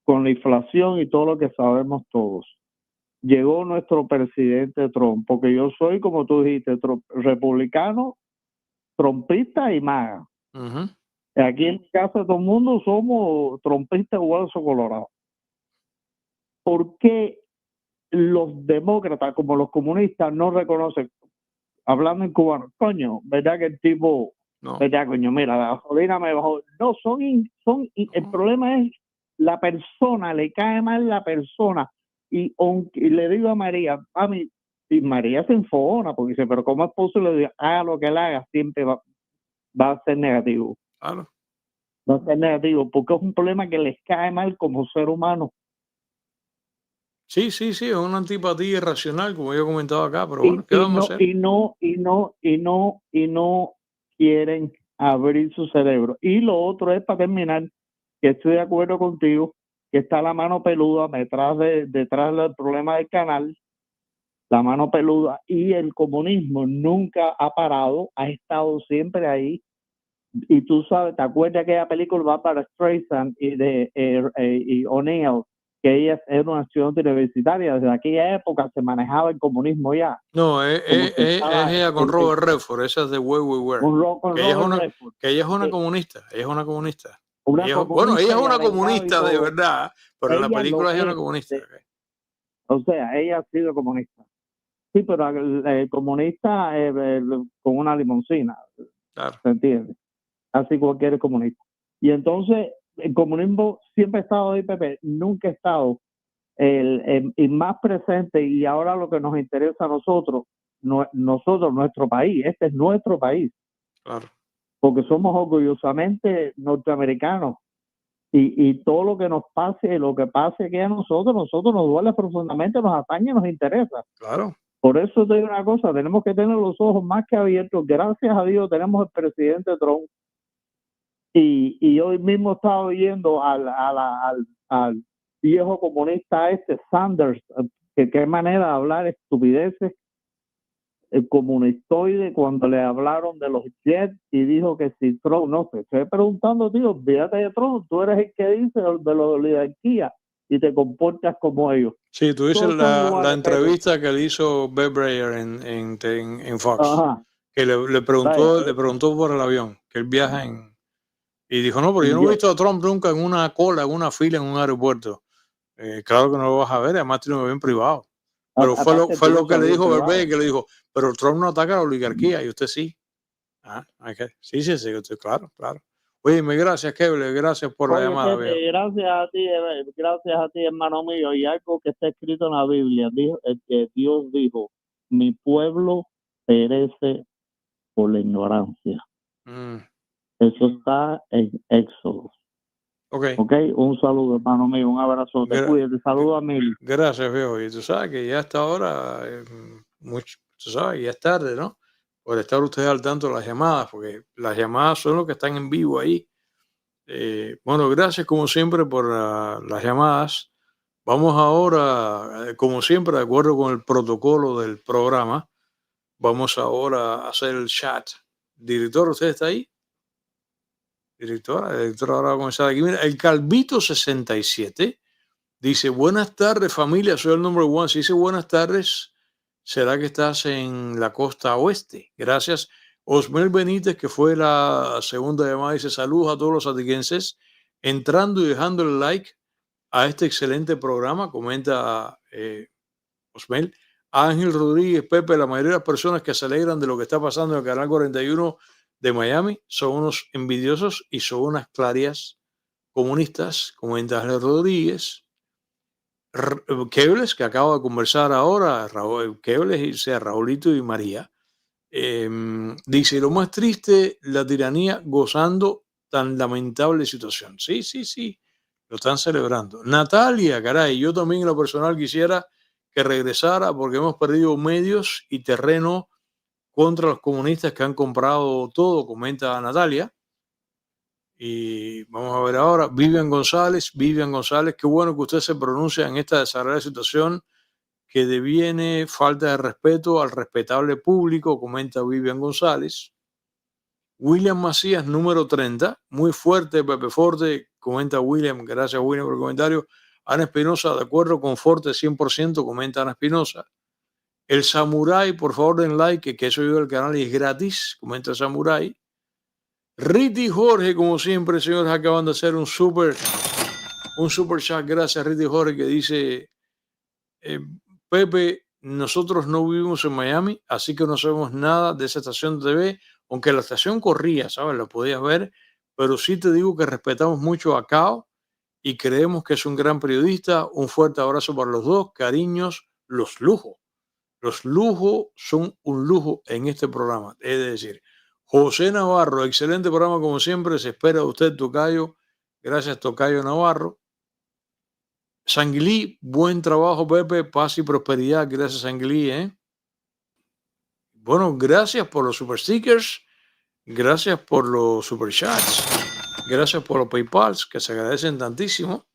con la inflación y todo lo que sabemos todos, llegó nuestro presidente Trump, porque yo soy, como tú dijiste, republicano, trumpista y maga. Ujú. Aquí en casa de todo el mundo somos trompistas hueso colorado. ¿Por qué los demócratas como los comunistas no reconocen, hablando en cubano, coño, verdad que el tipo, No. verdad, coño, mira, la gasolina me bajó? No, el problema es la persona, le cae mal la persona. Y le digo a María, mami, y María se enfogona porque dice, pero ¿cómo es posible? Haga lo que él haga, siempre va a ser negativo. Claro. Va a ser negativo porque es un problema que les cae mal como ser humano. Sí, es una antipatía irracional, como yo he comentado acá, pero bueno, ¿qué vamos a hacer? Y no quieren abrir su cerebro. Y lo otro es, para terminar, que estoy de acuerdo contigo, que está la mano peluda detrás del problema del canal, la mano peluda, y el comunismo nunca ha parado, ha estado siempre ahí. Y tú sabes, ¿te acuerdas de aquella película Barbra Streisand y O'Neill, que ella era una estudiante universitaria? Desde aquella época se manejaba el comunismo ya. No, es ella con Robert Redford, esa es de Where We Were. Con Que ella es una Sí. comunista, ella es una comunista. Una Ella es comunista una y comunista de todo. verdad, pero en la Ella película lo ella es una es, comunista. sí. O sea, ella ha sido comunista. Sí, pero el comunista con una limoncina, Claro. ¿se entiende? Así cualquier comunista. Y entonces, el comunismo siempre ha estado ahí, Pepe, nunca ha estado y más presente, y ahora lo que nos interesa a nosotros, nuestro país, este es nuestro país, Claro. porque somos orgullosamente norteamericanos, y todo lo que nos pase, lo que pase aquí a nosotros nos duele profundamente, nos atañe, nos interesa. Claro. Por eso te digo una cosa, tenemos que tener los ojos más que abiertos. Gracias a Dios tenemos el presidente Trump, y hoy mismo estaba oyendo al viejo comunista Sanders, que qué manera de hablar estupideces, el comunistoide, cuando le hablaron de los jets, y dijo que si Trump, no sé, estoy preguntando, tío, olvídate de Trump, tú eres el que dice de la oligarquía y te comportas como ellos. Sí, tú dices Todos son iguales, la entrevista que le hizo Bear Breyer en Fox, Ajá. que le preguntó por el avión, que él viaja y dijo, no, pero yo no he visto a Trump nunca en una cola, en una fila, en un aeropuerto. Claro que no lo vas a ver, además tiene un avión privado. Pero fue lo que le dijo Bear Breyer, que le dijo, pero Trump no ataca a la oligarquía, y usted sí. Okay. Sí, claro. Oye, gracias, Kevin, gracias por la llamada. Gracias a ti, hermano mío. Y algo que está escrito en la Biblia, que Dios dijo, mi pueblo perece por la ignorancia. Eso está en Éxodo. Okay. Un saludo, hermano mío, un abrazo. Te cuides, saludo a Mil. Gracias, viejo. Y tú sabes que ya hasta ahora, tú sabes, ya es tarde, ¿no? Por estar ustedes al tanto de las llamadas, porque las llamadas son los que están en vivo ahí. Bueno, gracias como siempre por las llamadas. Vamos ahora, como siempre, de acuerdo con el protocolo del programa, vamos ahora a hacer el chat. Director, ¿usted está ahí? Directora ahora va a comenzar aquí. Mira, el Calvito 67 dice, buenas tardes familia, soy el number one. Si dice buenas tardes, será que estás en la costa oeste. Gracias. Osmel Benítez, que fue la segunda llamada, dice saludos a todos los atiquenses, entrando y dejando el like a este excelente programa, comenta Osmel. Ángel Rodríguez, Pepe, la mayoría de las personas que se alegran de lo que está pasando en el Canal 41 de Miami son unos envidiosos y son unas clarias comunistas, comenta Ángel Rodríguez. Kebles, que acabo de conversar ahora, Kebles, Raulito y María, dice, lo más triste, la tiranía gozando tan lamentable situación. Sí, lo están celebrando. Natalia, caray, yo también en lo personal quisiera que regresara porque hemos perdido medios y terreno contra los comunistas que han comprado todo, comenta Natalia. Y vamos a ver ahora, Vivian González, qué bueno que usted se pronuncia en esta desagradable situación que deviene falta de respeto al respetable público, comenta Vivian González. William Macías, número 30. Muy fuerte, Pepe Forte. Comenta William. Gracias, William, por el comentario. Ana Espinosa, de acuerdo con Forte 100%, comenta Ana Espinosa. El Samurai, por favor, den like, que eso ayuda al canal y es gratis. Comenta el Samurai. Riti Jorge, como siempre, señores, acaban de hacer un super chat. Gracias, Riti Jorge, que dice: Pepe, nosotros no vivimos en Miami, así que no sabemos nada de esa estación de TV, aunque la estación corría, ¿sabes? La podías ver, pero sí te digo que respetamos mucho a Cao y creemos que es un gran periodista. Un fuerte abrazo para los dos. Cariños, los lujos. Los lujos son un lujo en este programa. Es decir, José Navarro, excelente programa como siempre. Se espera de usted, Tocayo. Gracias, Tocayo Navarro. Sanguilí, buen trabajo, Pepe. Paz y prosperidad. Gracias, Sanguilí. Bueno, gracias por los super stickers. Gracias por los super chats. Gracias por los PayPals, que se agradecen tantísimo.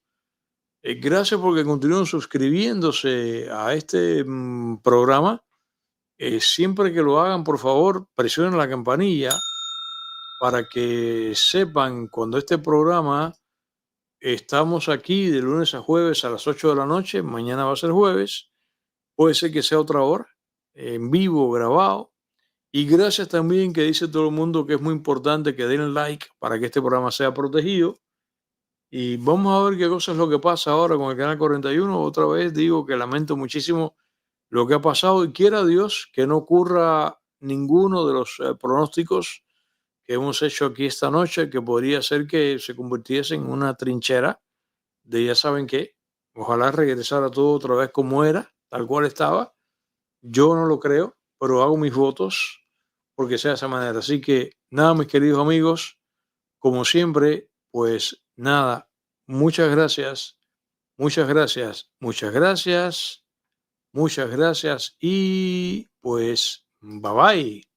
Gracias porque continúan suscribiéndose a este programa. Siempre que lo hagan, por favor, presionen la campanilla para que sepan cuando este programa, estamos aquí de lunes a jueves a las 8 de la noche. Mañana va a ser jueves. Puede ser que sea otra hora, en vivo, grabado. Y gracias también, que dice todo el mundo que es muy importante que den like para que este programa sea protegido. Y vamos a ver qué cosa es lo que pasa ahora con el Canal 41. Otra vez digo que lamento muchísimo lo que ha pasado y quiera Dios que no ocurra ninguno de los pronósticos que hemos hecho aquí esta noche, que podría ser que se convirtiese en una trinchera de ya saben qué. Ojalá regresara todo otra vez como era, tal cual estaba. Yo no lo creo, pero hago mis votos porque sea de esa manera. Así que nada, mis queridos amigos, como siempre, pues nada, muchas gracias, muchas gracias, muchas gracias, muchas gracias y pues bye bye.